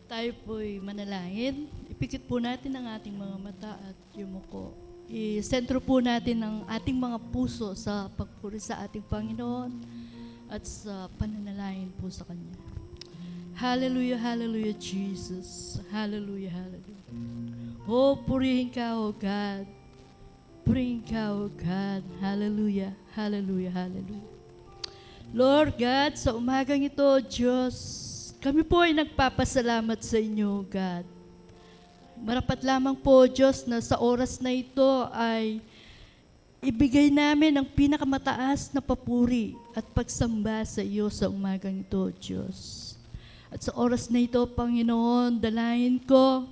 Tayo po'y manalangin. Ipikit po natin ang ating mga mata at yumuko. I-sentro po natin ang ating mga puso sa pagpuri sa ating Panginoon at sa pananalangin po sa Kanya. Hallelujah, hallelujah, Jesus. Hallelujah, hallelujah. Oh, purihin ka, oh God. Purihin ka, oh God. Hallelujah, hallelujah, hallelujah. Lord God, sa umagang ito, Diyos, kami po ay nagpapasalamat sa inyo, God. Marapat lamang po, Diyos, na sa oras na ito ay ibigay namin ang pinakamataas na papuri at pagsamba sa iyo sa umagang ito, Diyos. At sa oras na ito, Panginoon, dalangin ko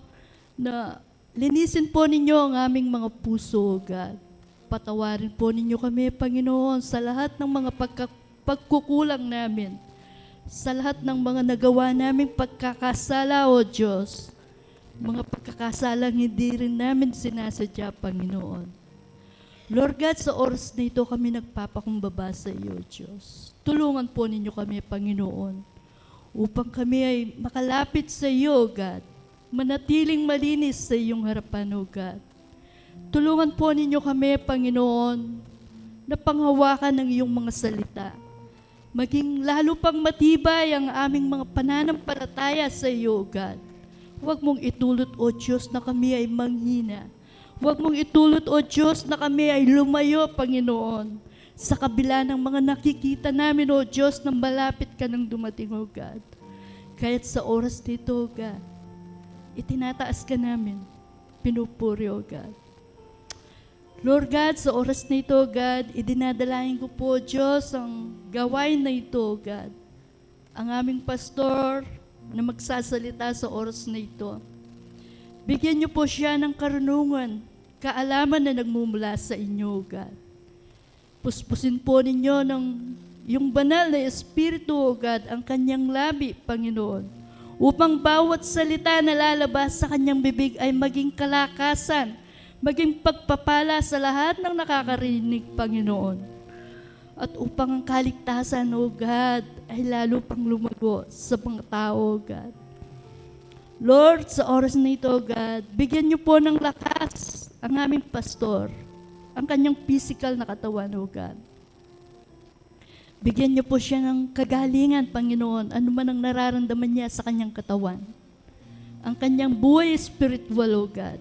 na linisin po ninyo ang aming mga puso, God. Patawarin po ninyo kami, Panginoon, sa lahat ng mga pagkukulang namin, sa lahat ng mga nagawa naming pagkakasala, O Diyos, mga pagkakasalang hindi rin namin sinasadya, Panginoon. Lord God, sa oras na ito kami nagpapakumbaba sa iyo, Diyos. Tulungan po ninyo kami, Panginoon, upang kami ay makalapit sa iyo, God, manatiling malinis sa iyong harapan, O God. Tulungan po ninyo kami, Panginoon, na panghawakan ng iyong mga salita. Maging lalo pang matibay ang aming mga pananampalataya sa iyo, God. Huwag mong itulot, O Diyos, na kami ay manghina. Huwag mong itulot, O Diyos, na kami ay lumayo, Panginoon, sa kabila ng mga nakikita namin, O Diyos, na malapit ka nang dumating, O God. Kaya't sa oras dito, O God, itinataas ka namin, pinupuri, O God. Lord God, sa oras na ito, God, idinadalahin ko po, Diyos, ang gawain na ito, God. Ang aming pastor na magsasalita sa oras na ito. Bigyan niyo po siya ng karunungan, kaalaman na nagmumula sa inyo, God. Puspusin po ninyo ng yung banal na Espiritu, O God, ang kanyang labi, Panginoon, upang bawat salita na lalabas sa kanyang bibig ay maging kalakasan, maging pagpapala sa lahat ng nakakarinig, Panginoon. At upang ang kaligtasan, O God, ay lalo pang lumago sa mga tao, O God. Lord, sa oras na ito, God, bigyan niyo po ng lakas ang aming pastor, ang kanyang physical na katawan, O God. Bigyan niyo po siya ng kagalingan, Panginoon, ano man ang nararamdaman niya sa kanyang katawan. Ang kanyang buhay spiritual, O God.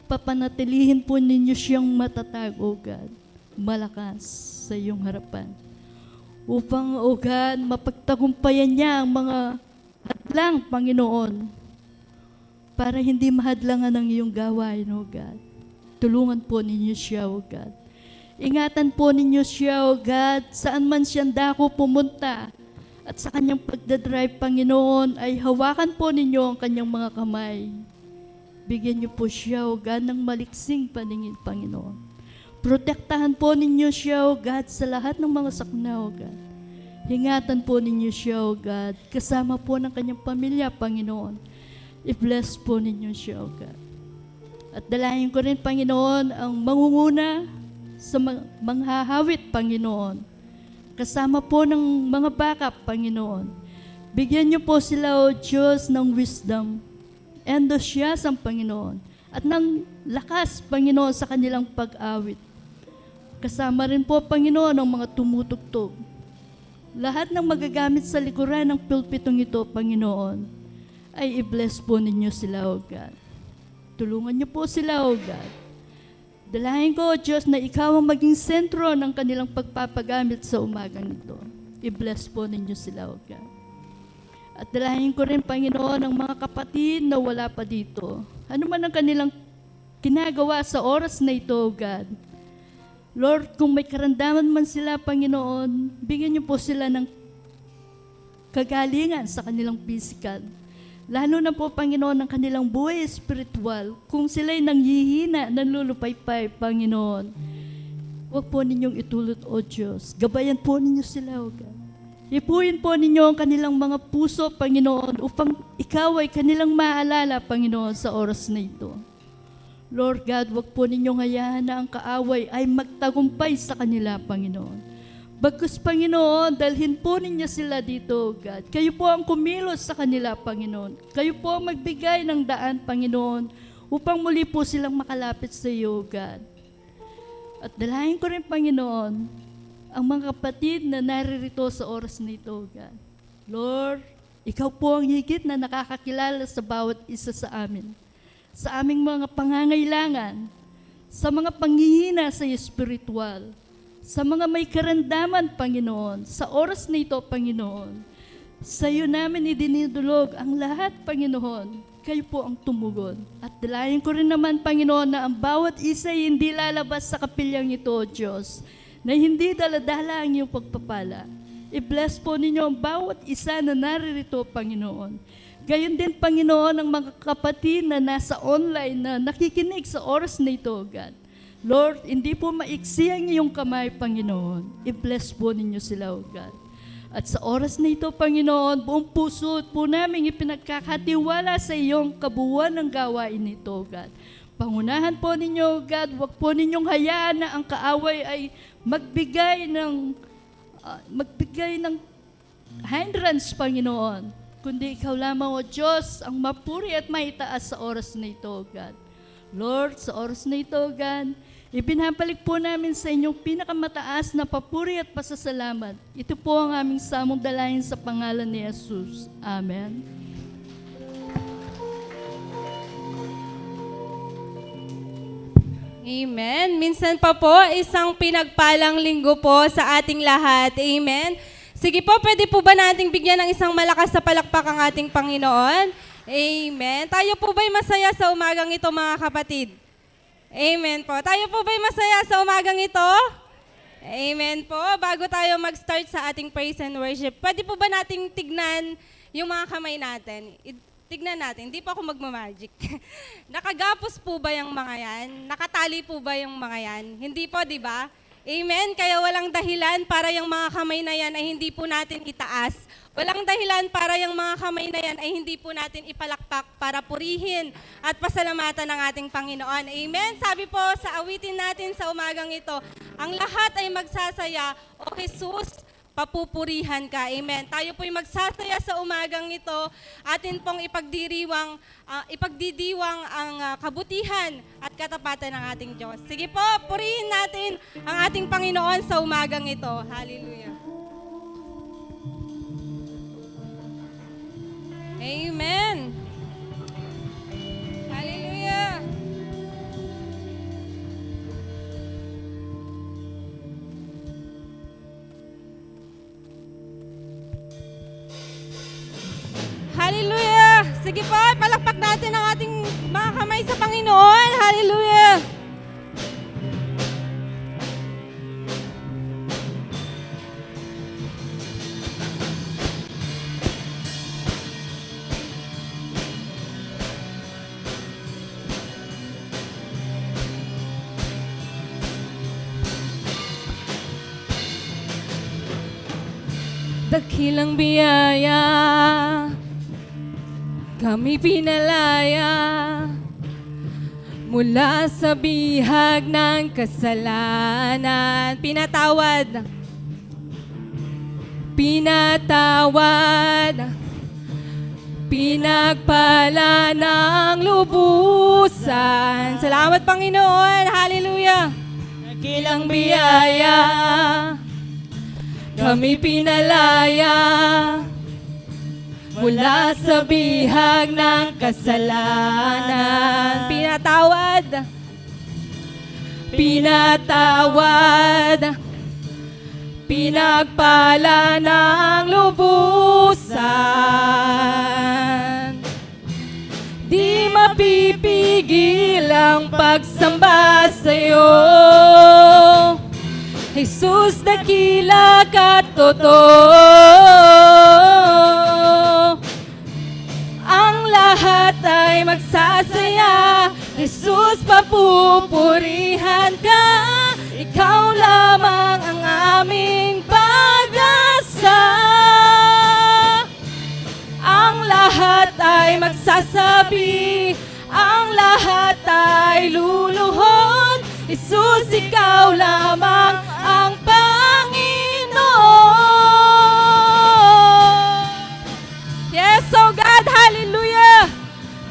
Papanatilihin po ninyo siyang matatag, O God, malakas sa iyong harapan. Upang, O God, mapagtagumpayan niya ang mga hadlang, Panginoon, para hindi mahadlangan ang iyong gawain, O God. Tulungan po ninyo siya, O God. Ingatan po ninyo siya, O God, saan man siyang dako pumunta. At sa kanyang pagdadrive, Panginoon, ay hawakan po ninyo ang kanyang mga kamay. Bigyan niyo po siya, O God, ng maliksing paningin, Panginoon. Protektahan po ninyo siya, O God, sa lahat ng mga sakna, O God. Hingatan po ninyo siya, O God, kasama po ng kanyang pamilya, Panginoon. I-bless po ninyo siya, O God. At dalahin ko rin, Panginoon, ang mangunguna sa manghahawit, Panginoon. Kasama po ng mga backup, Panginoon. Bigyan niyo po sila, O Diyos, ng wisdom, endosyasang, Panginoon, at ng lakas, Panginoon, sa kanilang pag-awit. Kasama rin po, Panginoon, ang mga tumutugtog. Lahat ng magagamit sa likuran ng pulpitong ito, Panginoon, ay i-bless po ninyo sila, O God. Tulungan niyo po sila, O God. Dalahin ko, O Diyos, na ikaw ang maging sentro ng kanilang pagpapagamit sa umagang ito. I-bless po ninyo sila, O God. At dalahin ko rin, Panginoon, ang mga kapatid na wala pa dito. Ano man ang kanilang ginagawa sa oras na ito, God. Lord, kung may karamdaman man sila, Panginoon, bigyan niyo po sila ng kagalingan sa kanilang physical. Lalo na po, Panginoon, ang kanilang buhay spiritual. Kung sila'y nanghihina, nanlulupaypay, Panginoon, huwag po ninyong itulot, O Diyos. Gabayan po ninyo sila, O God. Ipuin po ninyo ang kanilang mga puso, Panginoon, upang ikaw ay kanilang maalala, Panginoon, sa oras na ito. Lord God, wag po ninyong hayaan na ang kaaway ay magtagumpay sa kanila, Panginoon. Bagkus, Panginoon, dalhin po ninyo sila dito, God. Kayo po ang kumilos sa kanila, Panginoon. Kayo po ang magbigay ng daan, Panginoon, upang muli po silang makalapit sa iyo, God. At dalahin ko rin, Panginoon, ang mga kapatid na naririto sa oras na ito, God. Lord, ikaw po ang higit na nakakakilala sa bawat isa sa amin. Sa aming mga pangangailangan, sa mga panghihina sa espiritual, sa mga may karamdaman, Panginoon, sa oras na ito, Panginoon, sa iyo namin idinidulog ang lahat, Panginoon. Kayo po ang tumugon. At dalayan ko rin naman, Panginoon, na ang bawat isa ay hindi lalabas sa kapilyang ito, Diyos, na hindi daladala ang iyong pagpapala. I-bless po ninyo ang bawat isa na naririto, Panginoon. Gayon din, Panginoon, ang mga kapatid na nasa online na nakikinig sa oras na ito, God. Lord, hindi po maiksi ang iyong kamay, Panginoon. I-bless po ninyo sila, O God. At sa oras na ito, Panginoon, buong puso po namin ipinagkakatiwala sa iyong kabuuan ng gawain nito, God. Pangunahan po ninyo, God, huwag po ninyong hayaan na ang kaaway ay magbigay ng hindrance, Panginoon. Kundi ikaw lamang, O Diyos, ang mapuri at maitaas sa oras na ito, God. Lord, sa oras na ito, God, ibinabalik po namin sa inyong pinakamataas na papuri at pasasalamat. Ito po ang aming samong dalahin sa pangalan ni Jesus. Amen. Amen. Minsan pa po, isang pinagpalang linggo po sa ating lahat. Amen. Sige po, pwede po ba nating bigyan ng isang malakas na palakpak ang ating Panginoon? Amen. Tayo po ba'y masaya sa umagang ito, mga kapatid? Amen po. Tayo po ba'y masaya sa umagang ito? Amen po. Bago tayo mag-start sa ating praise and worship, pwede po ba nating tignan yung mga kamay natin? Tignan natin. Hindi po ako magmamagic. Nakagapos po ba yung mga yan? Nakatali po ba yung mga yan? Hindi po, di ba? Amen. Kaya walang dahilan para yung mga kamay na yan ay hindi po natin itaas. Walang dahilan para yung mga kamay na yan ay hindi po natin ipalakpak para purihin at pasalamatan ng ating Panginoon. Amen. Sabi po sa awitin natin sa umagang ito, ang lahat ay magsasaya, O Jesus, papupurihan ka. Amen. Tayo po'y magsasaya sa umagang ito, atin pong ipagdidiwang ang kabutihan at katapatan ng ating Diyos. Sige po, purihin natin ang ating Panginoon sa umagang ito. Hallelujah. Amen. Hallelujah. Hallelujah. Sige po, palakpak natin ang ating mga kamay sa Panginoon. Hallelujah. Dakilang biyaya, kami pinalaya mula sa bihag ng kasalanan. Pinatawad, pinagpala ng lubusan. Salamat, Panginoon. Hallelujah. Dakilang biyaya, kami pinalaya mula sa bihag ng kasalanan. Pinatawad, pinagpala ng lubusan. Di mapipigil ang pagsamba sa'yo, Jesus, dakila ka totoo. Ang lahat ay magsasaya, Jesus, papupurihan ka. Ikaw lamang ang aming pag-asa. Ang lahat ay magsasabi, ang lahat ay luluhod, Jesus, ikaw lamang ang Panginoon. oh God, hallelujah.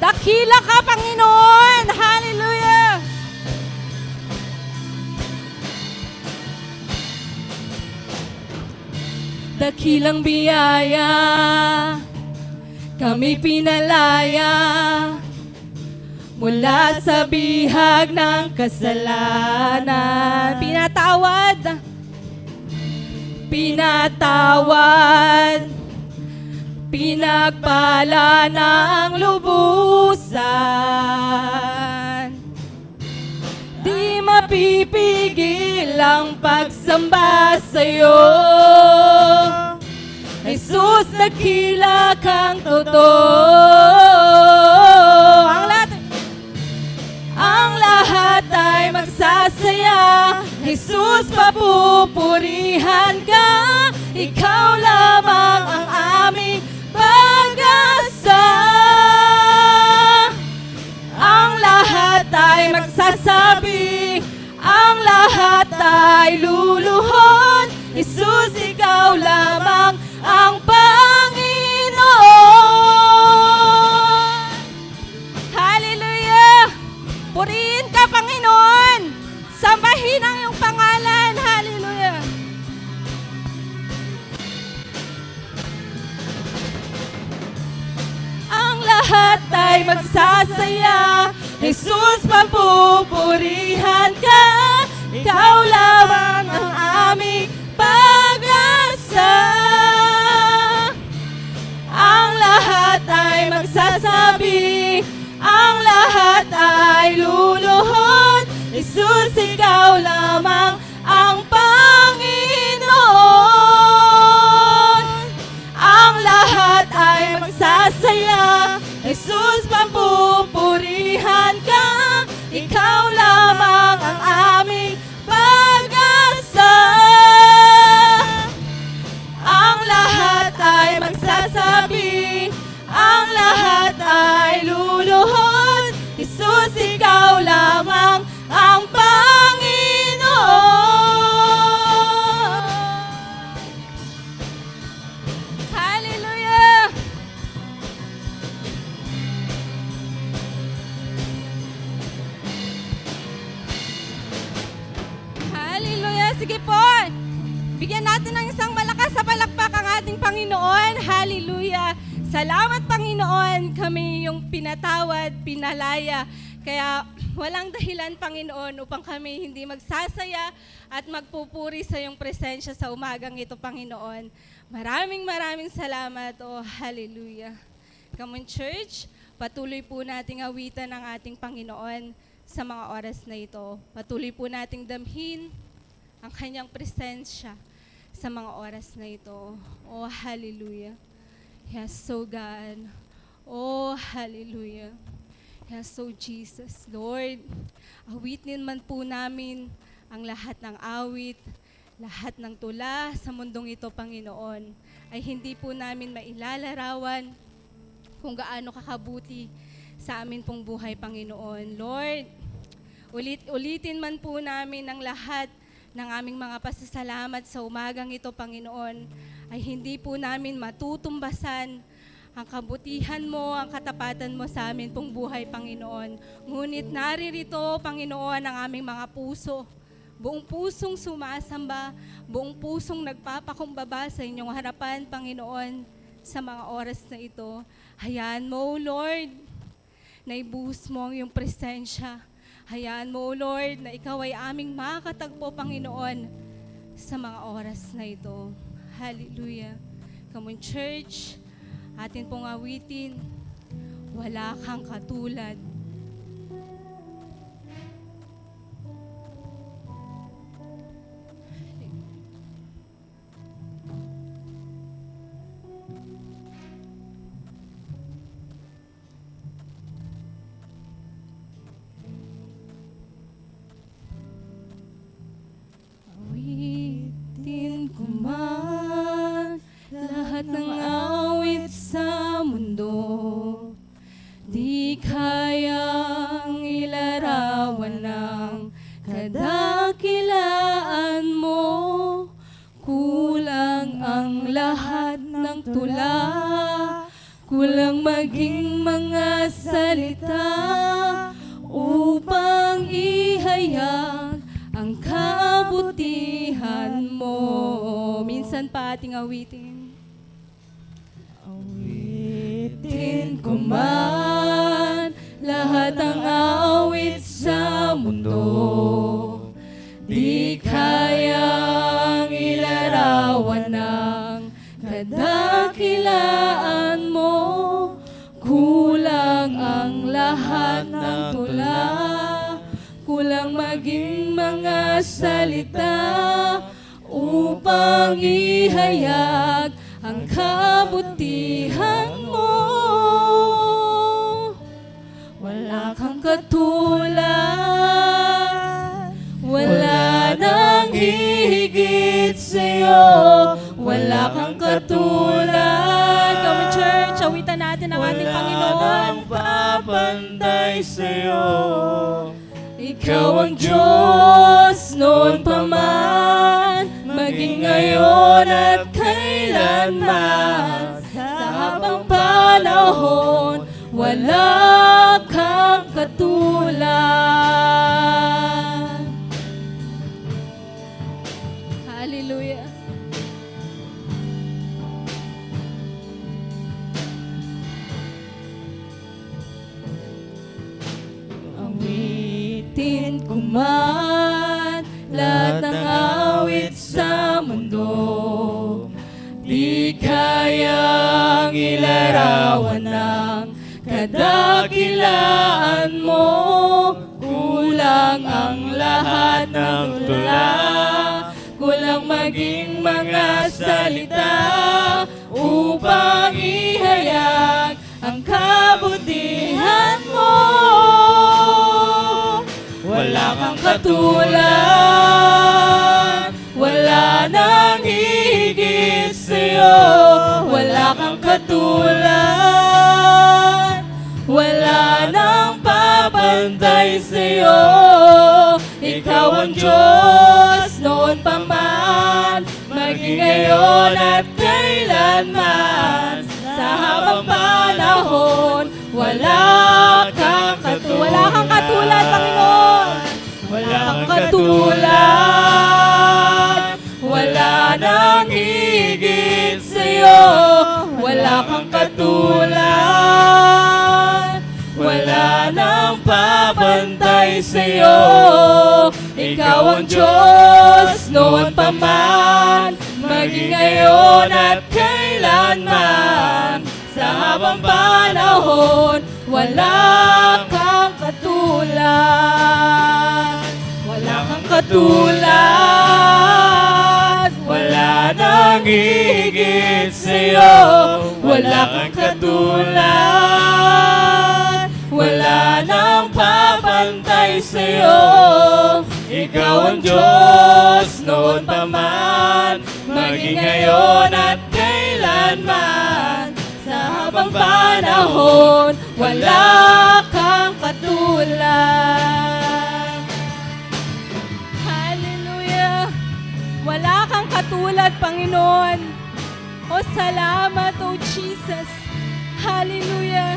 Dakila ka, Panginoon, hallelujah. Dakilang biyaya, kami pinalaya mula sa bihag ng kasalanan. Pinatawad, pinagpala ng lubusan. Di mapipigil ang pagsamba sa'yo, Jesus, dakila kang totoo. Ang lahat ay magsasaya, Jesus, papupurihan ka. Ikaw lamang ang aming pag-asa. Ang lahat ay magsasabi, ang lahat ay luluhod, Jesus, ikaw lamang ang Panginoon. Hallelujah! Purihin ka, Panginoon! Sambahin ang iyong pangalan. Hallelujah! Ang lahat ay magsasaya, Jesus, papupurihan ka. Ikaw lamang ang aming pag-asa. Ang lahat ay magsasabi, ang lahat ay luluhod, Jesus, ikaw lamang ang Panginoon. Ang lahat ay magsasaya, Jesus, papupurihan ka. Ikaw lamang ang aming pag-asa. Ang lahat ay magsasabi, ang lahat ay luluhod, Jesus, ikaw lamang ang Panginoon. Hallelujah! Hallelujah! Sige po, bigyan natin ng isang malakas sa palakpak ang ating Panginoon. Hallelujah! Salamat, Panginoon, kami yung pinatawad, pinalaya. Kaya walang dahilan, Panginoon, upang kami hindi magsasaya at magpupuri sa iyong presensya sa umagang ito, Panginoon. Maraming salamat. Oh, hallelujah. Come on, church, patuloy po nating awitan ang ating Panginoon sa mga oras na ito. Patuloy po nating damhin ang kanyang presensya sa mga oras na ito. Oh, hallelujah. Yes, so God. Oh, hallelujah. Yes, so Jesus. Lord, awitin man po namin ang lahat ng awit, lahat ng tula sa mundong ito, Panginoon, ay hindi po namin mailalarawan kung gaano kakabuti sa amin pong buhay, Panginoon. Lord, ulitin man po namin ang lahat ng aming mga pasasalamat sa umagang ito, Panginoon, ay hindi po namin matutumbasan ang kabutihan mo, ang katapatan mo sa amin pong buhay, Panginoon. Ngunit naririto, Panginoon, ang aming mga puso. Buong pusong sumasamba, buong pusong nagpapakumbaba sa inyong harapan, Panginoon, sa mga oras na ito. Hayaan mo, Lord, na ibuhos mo ang iyong presensya. Hayaan mo, Lord, na ikaw ay aming makakatagpo, Panginoon, sa mga oras na ito. Hallelujah. Come on, church, atin pong awitin, wala kang katulad. Awitin ko man lahat ng awit sa mundo, di kayang ilarawan ng kadakilaan mo. Kulang ang lahat ng tula, kulang maging mga salita upang ihayag ang kabutihan mo. Minsan pa ating awitin. Awitin ko man lahat ng awit sa mundo, di kayang ilarawan ng kadakilaan mo. Kulang ang lahat ng tula, kulang maging mga salita upang ihayag ang kabutihan mo. Wala kang katulad, wala nang hihigit sa'yo, wala kang katulad. Come church, awitan natin ang ating Panginoon. Wala nang papantay sa'yo. Ikaw ang Diyos noon pa man, maging ngayon at kailanman. Sa habang panahon, wala kang katulad. Hallelujah. Awitin ko man lahat ng awit sa mundo, di kayang ilarawan ng kadakilaan mo. Kulang ang lahat ng tula, kulang maging mga salita upang ihayag ang kabutihan mo. Wala kang katulad, wala nang higit sa'yo, wala kang katulad, wala nang papantay sa'yo. Ikaw ang Diyos noon pa man, maging ngayon at kailanman. Sa habang panahon, wala kang katulad, Panginoon. Wala kang katulad, wala nang higit sa'yo, wala kang katulad, wala nang papantay sa'yo. Ikaw ang Diyos noon pa man, maging ngayon at kailanman. Sa habang panahon, wala kang katulad. Wala kang katulad, wala nang higit sa'yo, wala kang katulad, wala nang papantay sa'yo. Ikaw ang Diyos noon pa man, maging ngayon at kailanman. Sa habang panahon, wala kang katulad. Hallelujah! Wala kang katulad, Panginoon. O salamat, O Jesus. Hallelujah!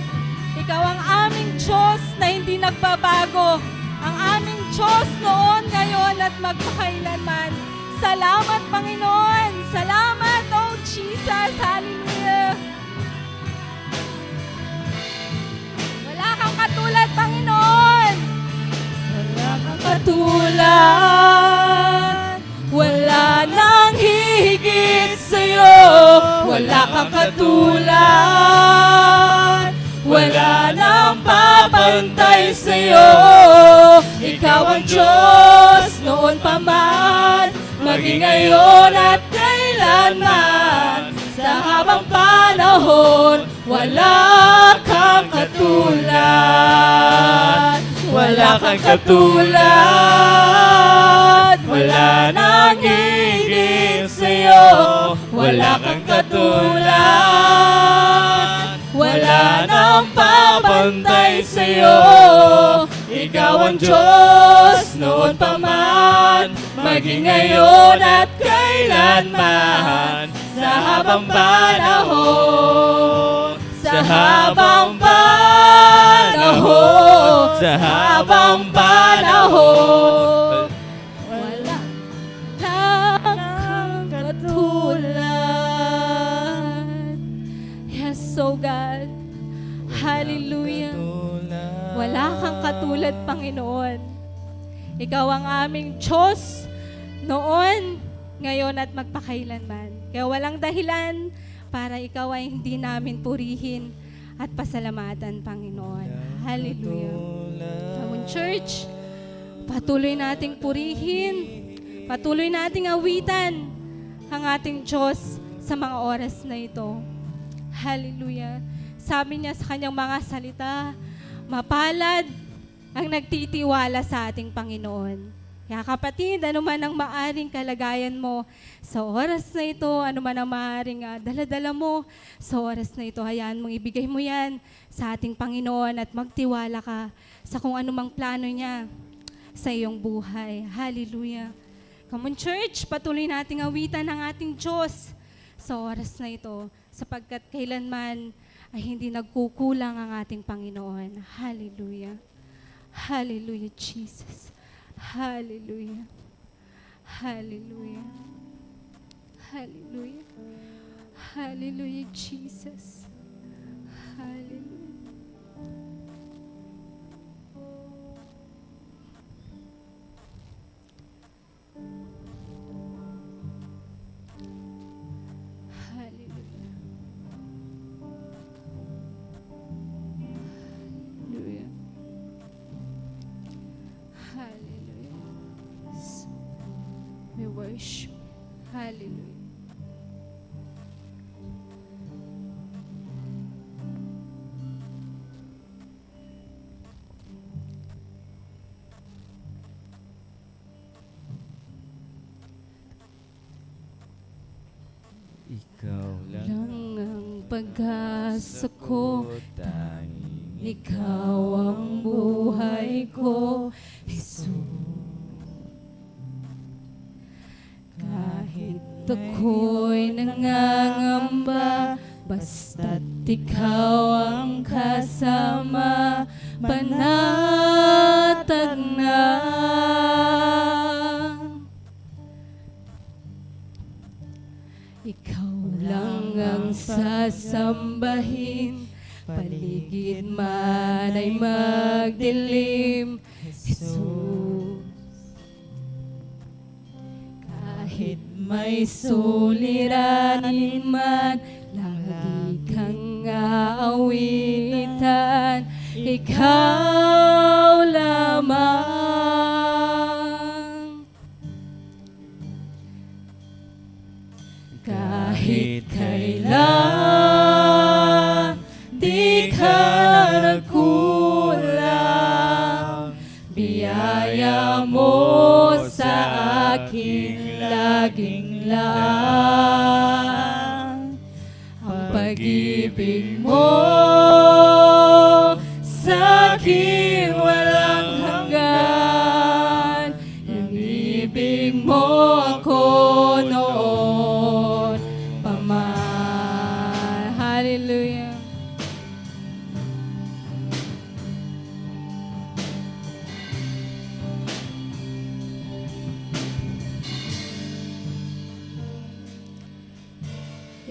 Ikaw ang aming Diyos na hindi nagbabago. Ang aming Diyos noon, ngayon at magpakailanman. Salamat, Panginoon. Salamat, O Jesus. Hallelujah! Wala kang katulad, Panginoon. Wala kang katulad, wala nang hihigit sa'yo. Wala kang katulad, wala nang papantay sa'yo. Ikaw ang Diyos noon pa man, maging ngayon at kailanman. Sa habang panahon, wala kang katulad. Wala kang katulad, wala nang higit sa'yo. Wala kang katulad, wala nang papantay sa'yo. Ikaw ang Diyos noon pa man, maging ngayon at kailanman. Sa habang panahon, sa Sa habang panahon, sa habang panahon, wala kang katulad. Yes, so God. Hallelujah. Wala kang katulad, Panginoon. Ikaw ang aming Diyos noon, ngayon at magpakailanman. Kaya walang dahilan para ikaw ay hindi namin purihin at pasalamatan, Panginoon. Hallelujah. Tawon Church, patuloy nating purihin, patuloy nating awitan ang ating Diyos sa mga oras na ito. Hallelujah. Sabi niya sa kanyang mga salita, mapalad ang nagtitiwala sa ating Panginoon. Kaya kapatid, ano man ang maaring kalagayan mo sa oras na ito, ano man ang maaring daladala mo sa oras na ito, hayaan mong ibigay mo yan sa ating Panginoon at magtiwala ka sa kung anumang plano niya sa iyong buhay. Hallelujah. Come on, church, patuloy nating awitan ang ating Diyos sa oras na ito, sapagkat kailanman ay hindi nagkukulang ang ating Panginoon. Hallelujah. Hallelujah, Jesus. Hallelujah. Hallelujah. Hallelujah. Hallelujah, Jesus. Hallelujah. Hallelujah. Hallelujah. Hallelujah. We worship. Hallelujah. ikaw lang Lang ang pag-asa ko, tanging ikaw ang buhay ko, Jesus. Kahit ako'y nangangamba, basta't ikaw ang kasama, panatag na. Ikaw lang ang sasambahin, paligid man ay magdilim, Jesus. Kahit may suliranin man, lagi kang aawitan, ikaw lamang. Kahit kailan, di ka nagkulang, biyaya mo sa akin laging lang. Ang pag-ibig mo sa akin walang hanggan, inibig mo ako noon pa man. Hallelujah.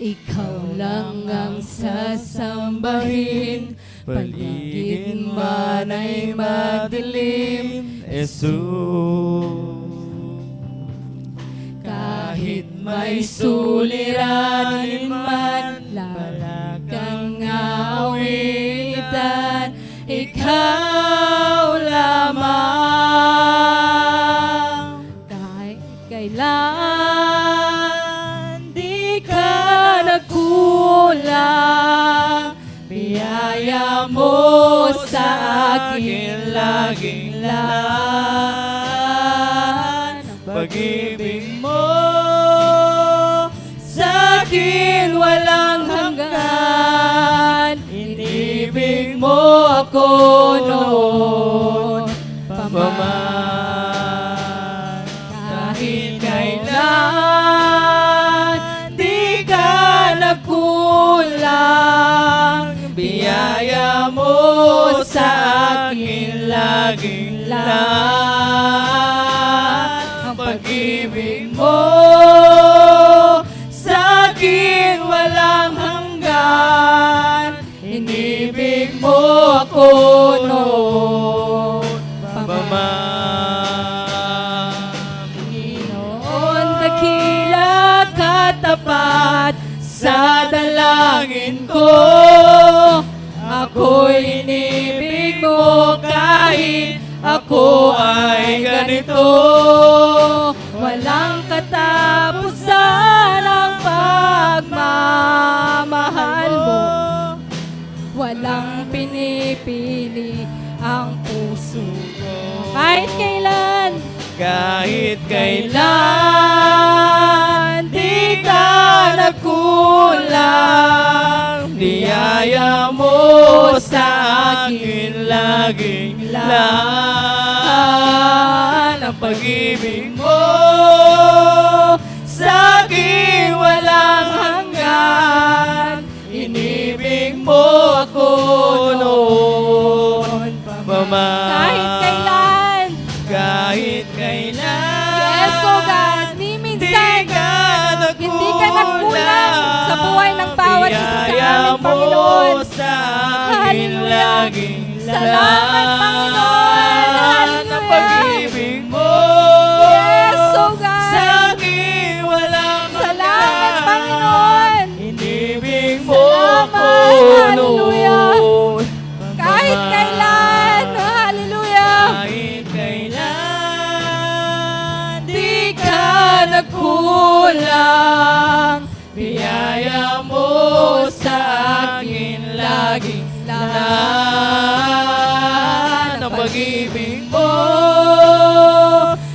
Ikaw lang ang sasambahin, paligid man ay madilim, Jesus. kahit may suliranin man, lalagang awitan, ikaw lamang. Kahit kailan, di ka nagkulang, biyaya mo sa akin laging lang. Pag-ibig mo Sa akin walang hanggan, inibig mo ako noon pa man. Kahit kailan, di ka nagkulang, sa akin laging lahat. Ang pag-ibig mo sa akin walang hanggan. Inibig mo ako noon pa man. Panginoon, dakila katapat Sa dalangin ko, ako'y inibig mo kahit ako ay ganito. Walang katapusan ang pagmamahal mo. Walang pinipili ang puso ko. Kahit kailan, Kahit kailan, di ka nagkulang. Niyaya mo sa akin laging lahat. Ang pag-ibig mo sa akin walang hanggan. Inibig mo ako noon pa man. kahit kailan. Kahit kailan. Yes, oh God, ni minsan, hindi ka nagkulang sa buhay ng bawat isa sa amin, Panginoon. Hallelujah. Salamat, Panginoon. Ang Hallelujah. pag-ibig mo. Yes, oh God. Sa akin walang Salamat, hanggan. Panginoon. Inibig mo Salamat. ako Hallelujah. noon. Kahit kailan. Hallelujah. Kahit kailan, Di ka nagkulang. biyaya mo sa akin laging lahat. Ang pag-ibig mo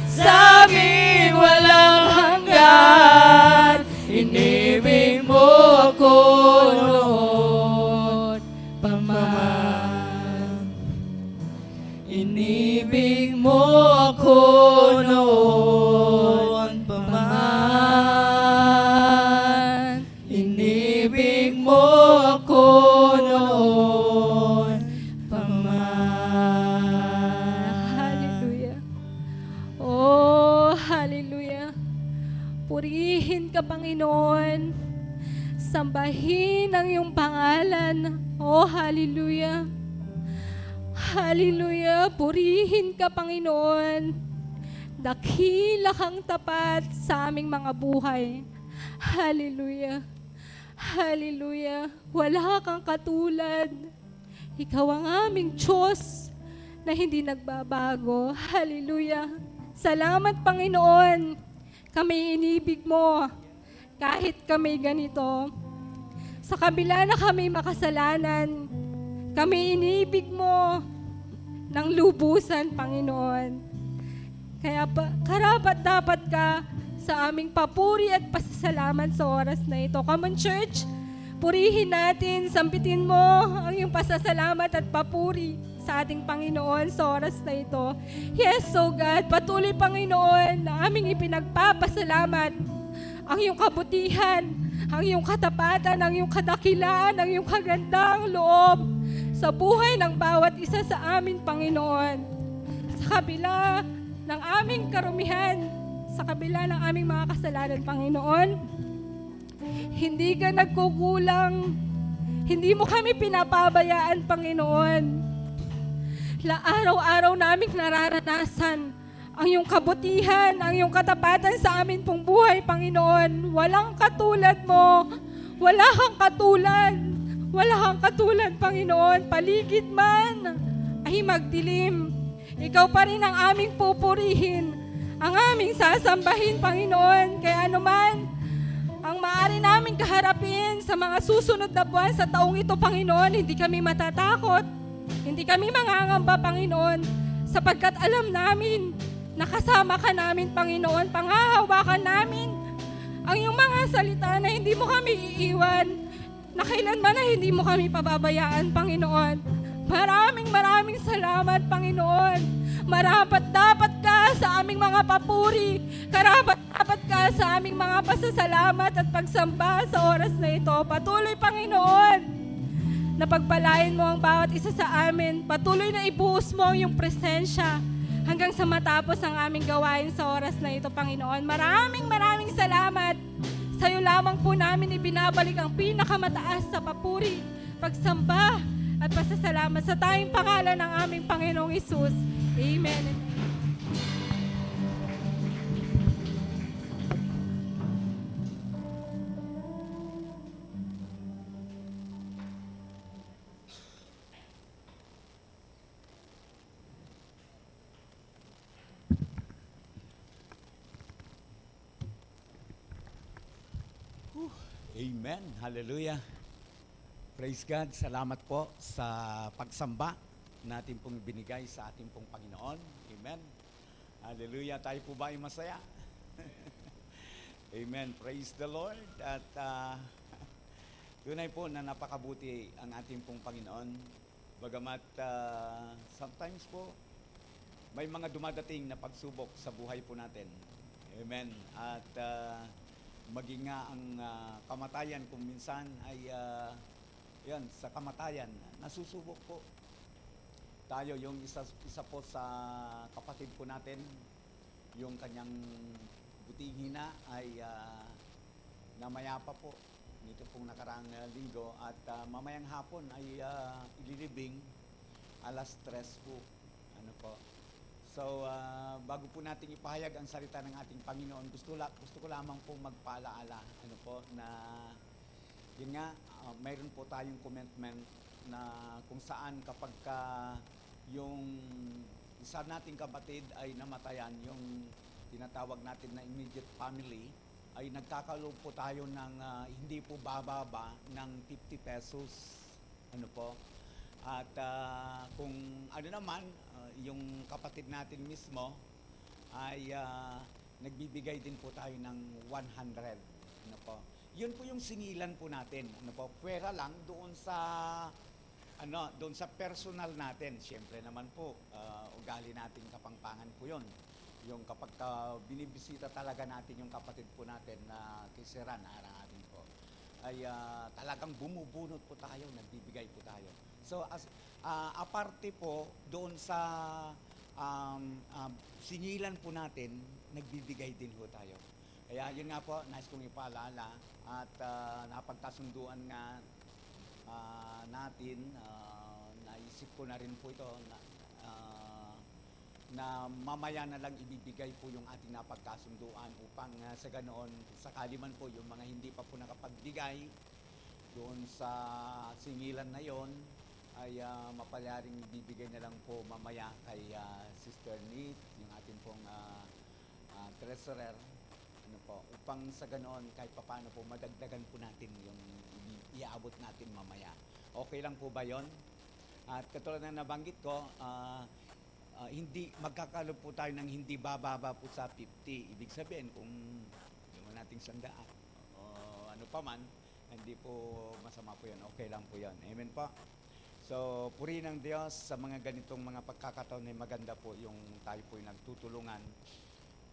sa akin walang hanggan. Inibig mo ako noon pa man. Inibig mo ako noon pa man. Inibig mo ako noon pa man. Hallelujah. Oh, hallelujah. Purihin ka, Panginoon. Sambahin ang iyong pangalan. Oh, hallelujah. Hallelujah. Purihin ka, Panginoon. Dakila kang tapat sa aming mga buhay. Hallelujah. Hallelujah. Wala kang katulad. Ikaw ang aming Diyos na hindi nagbabago. Hallelujah. Salamat, Panginoon. Kami inibig mo. Kahit kami ganito. Sa kabila na kami makasalanan, kami inibig mo ng lubusan, Panginoon. Kaya karapat dapat ka sa aming papuri at pasasalamat sa oras na ito. Come on, church, purihin natin, sampitin mo ang iyong pasasalamat at papuri sa ating Panginoon sa oras na ito. Yes, so God, patuloy, Panginoon, na aming ipinagpapasalamat ang iyong kabutihan, ang iyong katapatan, ang iyong kadakilaan, ang iyong kagandang loob sa buhay ng bawat isa sa amin, Panginoon. Sa kabila ng aming karumihan, sa kabila ng aming mga kasalanan, Panginoon, hindi ka nagkukulang, hindi mo kami pinapabayaan, Panginoon. Araw-araw naming nararanasan ang iyong kabutihan, ang iyong katapatan sa amin pong buhay, Panginoon. Walang katulad mo, wala kang katulad, wala kang katulad, Panginoon. Paligid man ay magdilim, ikaw pa rin ang aming pupurihin, ang aming sasambahin, Panginoon. Kaya anuman ang maaari namin kaharapin sa mga susunod na buwan sa taong ito, Panginoon, hindi kami matatakot, hindi kami mangangamba, Panginoon, sapagkat alam namin na kasama ka namin, Panginoon. Pangahawakan namin ang iyong mga salita na hindi mo kami iiwan, na kailanman na hindi mo kami pababayaan, Panginoon. Maraming salamat, Panginoon. Marapat dapat ka sa aming mga papuri. Karapat dapat ka sa aming mga pasasalamat at pagsamba sa oras na ito. Patuloy, Panginoon, na pagpalain mo ang bawat isa sa amin. Patuloy na ibuhos mo ang iyong presensya hanggang sa matapos ang aming gawain sa oras na ito, Panginoon. Maraming salamat. Sa iyo lamang po namin ibinabalik ang pinakamataas sa papuri, pagsamba at pasasalamat sa tanging pangalan ng aming Panginoong Hesus. Amen. Amen. Hallelujah. Praise God. Salamat po sa pagsamba natin pong binigay sa ating pong Panginoon. Amen. Hallelujah. Tayo po ba ay masaya? Amen. Praise the Lord. At tunay po na napakabuti ang ating pong Panginoon. Bagamat sometimes po may mga dumadating na pagsubok sa buhay po natin. Amen. At maging nga ang kamatayan kung minsan ay yan, sa kamatayan, nasusubok po. Tayo, yung isa po sa kapatid po natin, yung kanyang buting hina ay namayapa po nito pong nakaraang linggo at mamayang hapon ay ililibing alas 3 po. Ano po? So, bago po nating ipahayag ang salita ng ating Panginoon, gusto ko lamang po magpaalaala, ano po, na yun nga, mayroon po tayong commitment na kung saan kapag yung isa nating kapatid ay namatayan, yung tinatawag natin na immediate family, ay nagkakaloob po tayo ng hindi po bababa ng 50 pesos. Ano po? At kung ano naman, yung kapatid natin mismo ay nagbibigay din po tayo ng 100. Ano po? Yun po yung singilan po natin. Ano po? Pwera lang doon sa personal natin. Siyempre naman po, ugali nating kapangpangan po yun. Yung kapag binibisita talaga natin yung kapatid po natin na kisiran, natin po, ay talagang bumubunot po tayo, nagbibigay po tayo. So, aparte po doon sa singilan po natin, nagbibigay din po tayo. Kaya yun nga po, nais kong ipaalala at napagkasunduan nga natin, naisip ko na rin po ito na mamaya na lang ibibigay po yung ating napagkasunduan upang sa ganoon, sakali man po yung mga hindi pa po nakapagbigay doon sa singilan na yon ay mapalaring ibibigay na lang po mamaya kay Sister Nate, yung ating pong treasurer, ano po, upang sa ganoon kahit papaano po madagdagan po natin yung iaabot natin mamaya. Okay lang po ba yon? At katulad na nabanggit ko, hindi magkakalo po tayo ng hindi bababa po sa 50. Ibig sabihin kung yung nating 100 o ano pa man, hindi po masama po yan. Okay lang po yan. Amen po. So, purihin ng Diyos sa mga ganitong mga pagkakataon na maganda po yung tayo po yung nagtutulungan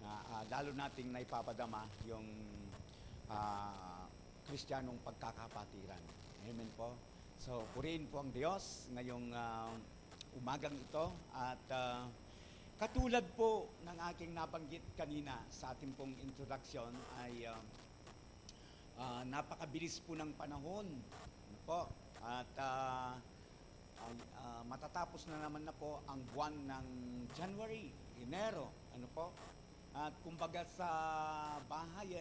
na lalo nating naipapadama yung Kristiyanong pagkakapatiran. Amen po. So, purihin po ang Diyos ngayong umagang ito at katulad po ng aking nabanggit kanina sa ating pong introduction ay napakabilis po ng panahon. Ano po? At matatapos na naman na po ang buwan ng January, Enero, ano po? At kumbaga sa bahay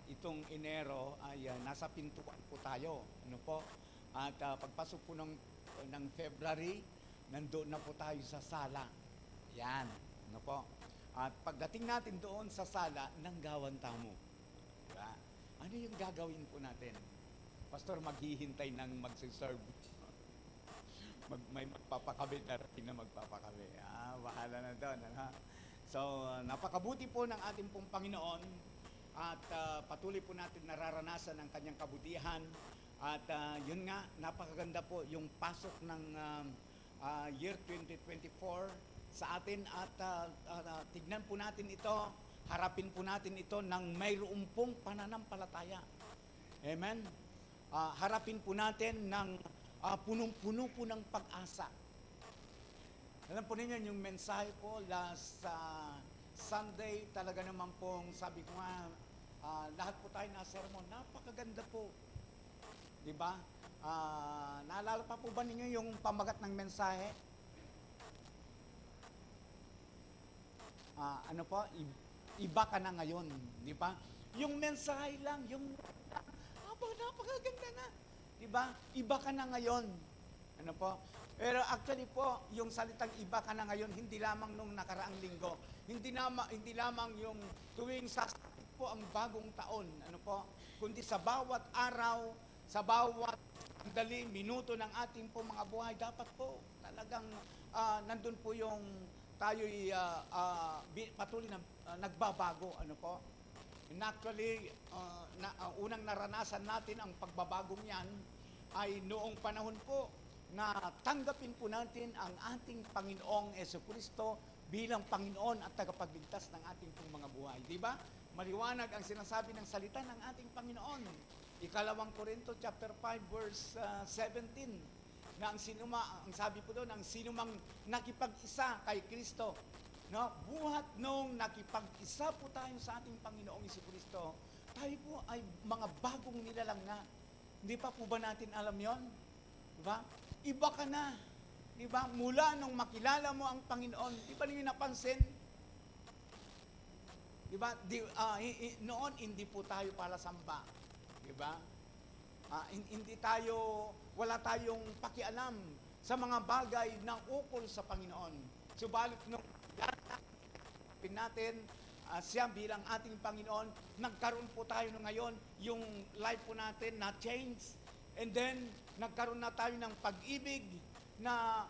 itong Enero ay nasa pintuan po tayo, ano po? At pagpasok po ng February, nandoon na po tayo sa sala. Yan, ano po? At pagdating natin doon sa sala, nanggawan tamo. Diba? Ano yung gagawin po natin? Pastor, maghihintay ng magsiserve. May magpapakabe, darating na magpapakabe. Bahala na doon. Ano? So, napakabuti po ng ating pong Panginoon at patuloy po natin nararanasan ang kanyang kabutihan. At yun nga, napakaganda po yung pasok ng year 2024 sa atin at tignan po natin ito, harapin po natin ito ng mayroong pong pananampalataya. Amen? harapin po natin ng punong-puno po ng pag-asa. Alam po ninyo, yung mensahe po last Sunday, talaga naman pong sabi ko nga, lahat po tayo na sermon, napakaganda po. Di ba? Naalala pa po ba ninyo yung pamagat ng mensahe? Ano po? Iba ka na ngayon. Di ba? Yung mensahe lang, napakaganda na. Di ba? Iba ka na ngayon. Ano po? Pero actually po, yung salitang iba ka na ngayon, hindi lamang nung nakaraang linggo. Hindi lamang yung tuwing sasapit po ang bagong taon. Ano po? Kundi sa bawat araw, sa bawat sandali, minuto ng ating po mga buhay, dapat po talagang nandun po yung tayo'y patuloy na nagbabago. Ano po? And actually, unang naranasan natin ang pagbabagong yan ay noong panahon po na tanggapin po natin ang ating Panginoong Jesucristo bilang Panginoon at tagapagligtas ng ating pong mga buhay. Di ba? Maliwanag ang sinasabi ng salita ng ating Panginoon. Ikalawang Korinto chapter 5 verse 17 na ang sabi po doon, ang sinumang nakipag-isa kay Kristo, no? Buhat nung nakipag-isa po tayo sa ating Panginoong Jesucristo, tayo po ay mga bagong nilalang na. Hindi pa po ba natin alam yon? Di ba? Iba ka na. Di ba? Mula nung makilala mo ang Panginoon, di ba ninyo napansin? Di ba? Noon, hindi po tayo palasamba. Di ba? Wala tayong pakialam sa mga bagay na ukol sa Panginoon. Subalit nung natin siya bilang ating Panginoon, nagkaroon po tayo ngayon, yung life po natin na change. And then, nagkaroon na tayo ng pag-ibig na,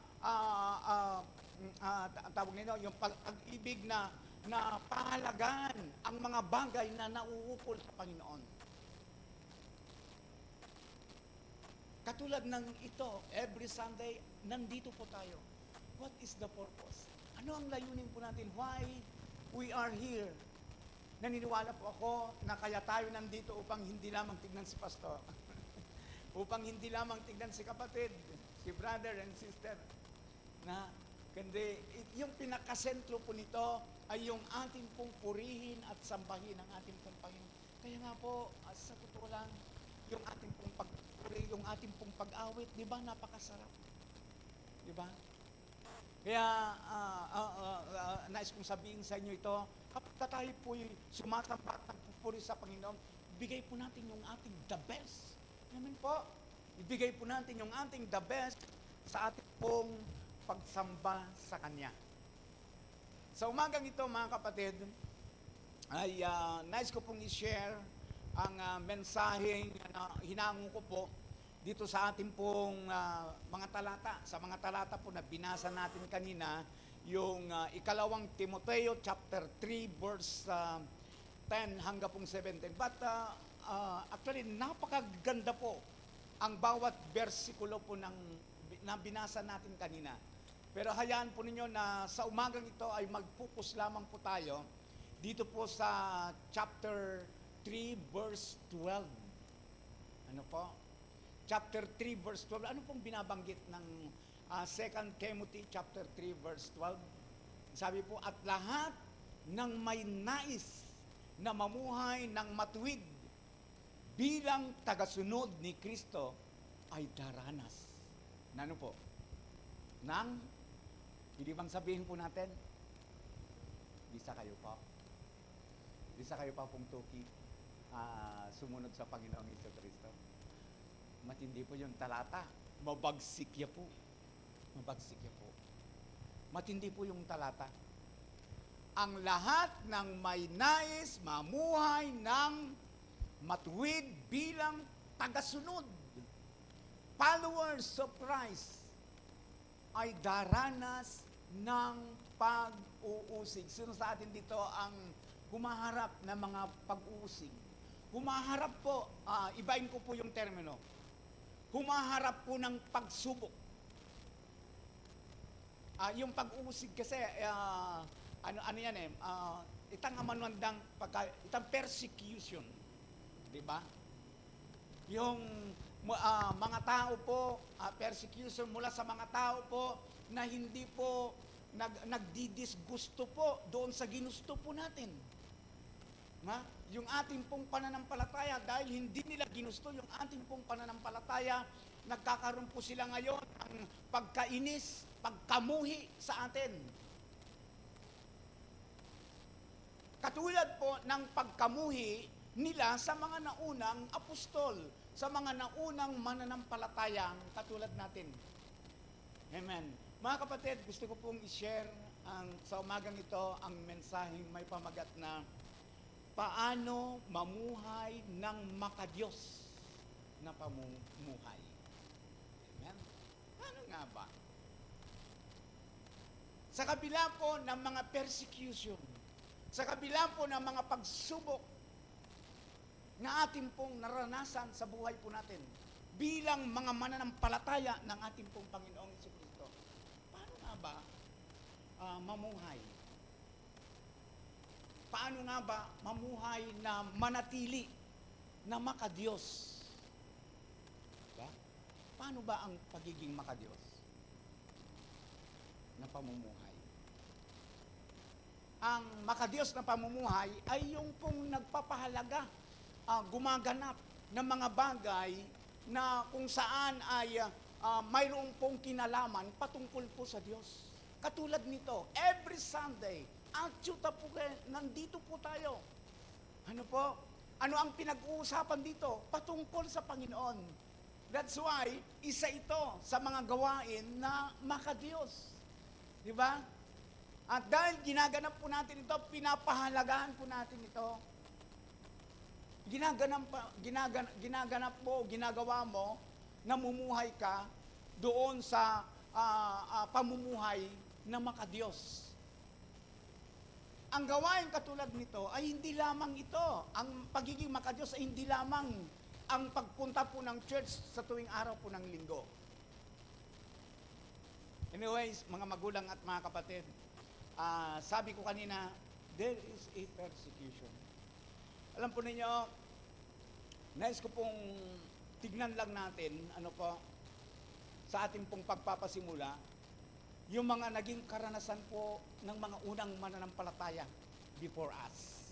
tawag nito, yung pag-ibig na pahalagan ang mga bagay na nauukol sa Panginoon. Katulad ng ito, every Sunday, nandito po tayo. What is the purpose? Ano ang layunin po natin? Why we are here? Naniniwala po ako na kaya tayo nandito upang hindi lamang tignan si pastor. Upang hindi lamang tignan si kapatid, si brother and sister, na kundi yung pinakasentro po nito ay yung ating pong purihin at sambahin ang ating pong Panginoon. Kaya nga po, sa totoo lang, yung ating pong pagpuri, yung ating pong pag-awit, di ba, napakasarap? Di ba? Kaya, nais kong sabihin sa inyo ito, kapag tayo po'y sumasamba at nagpupuri sa Panginoon, bigay po natin yung ating the best. Amen po. Ibigay po natin yung ating the best sa ating pong pagsamba sa Kanya. Sa umagang ito, mga kapatid, ay nais ko pong i-share ang mensaheng hinango ko po dito sa ating pong mga talata. Sa mga talata po na binasa natin kanina, yung ikalawang Timoteo chapter 3 verse 10 hanggang pong 17. But actually, napakaganda po ang bawat versikulo po na binasa natin kanina. Pero hayaan po ninyo na sa umagang ito ay mag-focus lamang po tayo dito po sa chapter 3 verse 12. Ano po? Chapter 3 verse 12. Ano pong binabanggit ng 2 Timothy chapter 3 verse 12? Sabi po, at lahat ng may nais na mamuhay ng matuwid bilang tagasunod ni Kristo ay daranas. Ano po? Hindi bang sabihin po natin, bisa kayo pa. Bisa kayo pa pong tuki sumunod sa Panginoong Jesucristo. Matindi po yung talata. Mabagsik ya po. Mabagsik ya po. Matindi po yung talata. Ang lahat ng may nais mamuhay ng matuwid bilang tagasunod, followers of Christ, ay daranas ng pag-uusig. Sino sa atin dito ang humaharap ng mga pag-uusig? Humaharap po, ibahin ko po yung termino, humaharap po ng pagsubok. Yung pag-uusig kasi, ano yan itang persecution. Di ba? Yung mga tao po, persecution mula sa mga tao po na hindi po nagdidisgusto po doon sa ginusto po natin. Yung ating pong pananampalataya, dahil hindi nila ginusto yung ating pong pananampalataya, nagkakaroon po sila ngayon ng pagkainis, pagkamuhi sa atin. Katulad po ng pagkamuhi nila sa mga naunang apostol, sa mga naunang mananampalatayang katulad natin. Amen. Mga kapatid, gusto ko pong i-share sa umagang ito ang mensaheng may pamagat na paano mamuhay ng makadiyos na pamumuhay. Amen. Paano nga ba? Sa kabila po ng mga persecution, sa kabila po ng mga pagsubok na ating pong naranasan sa buhay po natin, bilang mga mananampalataya ng ating pong Panginoong Jesucristo, paano nga ba mamuhay? Paano nga ba mamuhay na manatili na makadiyos? Diba? Paano ba ang pagiging makadiyos na pamumuhay? Ang makadiyos na pamumuhay ay yung pong nagpapahalaga, gumaganap ng mga bagay na kung saan ay mayroong pong kinalaman patungkol po sa Diyos. Katulad nito, every Sunday, actuta po nandito po tayo. Ano po? Ano ang pinag-uusapan dito? Patungkol sa Panginoon. That's why, isa ito sa mga gawain na makadiyos. Di ba? At dahil ginaganap po natin ito, pinapahalagahan po natin ito. Ginaganap mo, ginagawa mo, namumuhay ka doon sa pamumuhay na makadiyos. Ang gawain katulad nito ay hindi lamang ito. Ang pagiging makadiyos ay hindi lamang ang pagpunta po ng church sa tuwing araw po ng linggo. Anyways, mga magulang at mga kapatid, sabi ko kanina, there is a persecution. Alam po ninyo, nais ko pong tignan lang natin, sa ating pong pagpapasimula, yung mga naging karanasan po ng mga unang mananampalataya before us.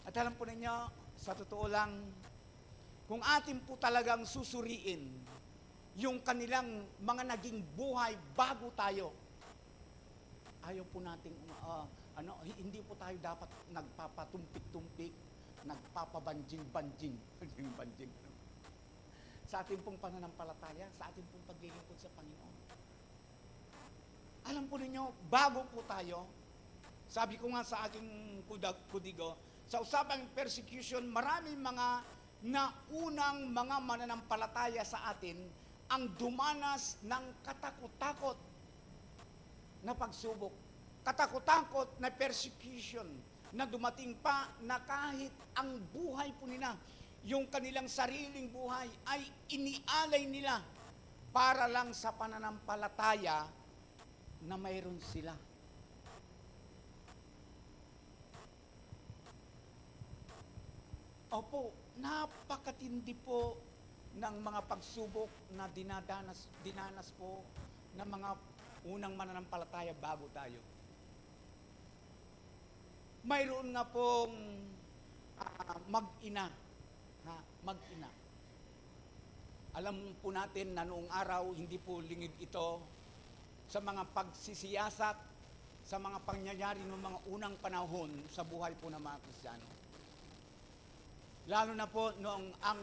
At alam po ninyo, sa totoo lang, kung atin po talagang susuriin yung kanilang mga naging buhay bago tayo, ayaw po nating, hindi po tayo dapat nagpapatumpik-tumpik, nagpapabanjing-banjing. Sa ating pong pananampalataya, sa ating pong paglilingkod sa Panginoon. Alam po ninyo, bago po tayo, sabi ko nga sa aking kudigo, sa usapang persecution, maraming mga naunang mga mananampalataya sa atin ang dumanas ng katakot-takot na pagsubok. Katakot-takot na persecution na dumating pa na kahit ang buhay po nila, yung kanilang sariling buhay ay inialay nila para lang sa pananampalataya na mayroon sila. Opo, napakatindi po ng mga pagsubok na dinanas po ng mga unang mananampalataya bago tayo. Mayroon nga pong mag-ina. Mag-ina. Alam po natin na noong araw, hindi po lingid ito sa mga pagsisiyasat, sa mga pangyayari ng mga unang panahon sa buhay po ng mga Kristiyano. Lalo na po noong ang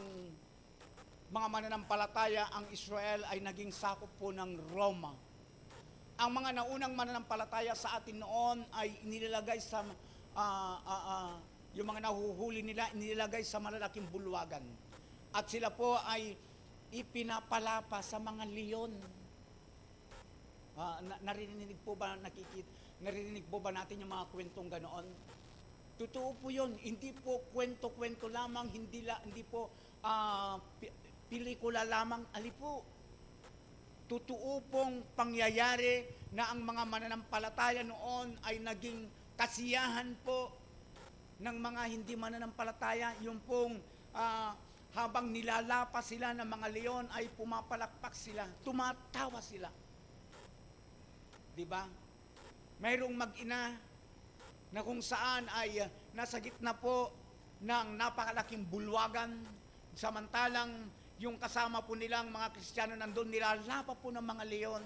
mga mananampalataya, ang Israel ay naging sakop po ng Roma. Ang mga naunang mananampalataya sa atin noon ay inilalagay sa yung mga nahuhuli nila, inilalagay sa malalaking bulwagan. At sila po ay ipinapalapa sa mga leon. Narinig po ba natin yung mga kwentong ganoon? Totoo po yun. Hindi po kwento-kwento lamang, hindi po pelikula lamang, alipo. Totoo pong pangyayari na ang mga mananampalataya noon ay naging kasiyahan po ng mga hindi mananampalataya, yung pong habang nilalapas sila ng mga leon ay pumapalakpak sila, tumatawa sila. Di ba? Mayroong mag-ina na kung saan ay nasa gitna po ng napakalaking bulwagan, samantalang yung kasama po nilang mga Kristiyano nandun, nilalapa po ng mga leon.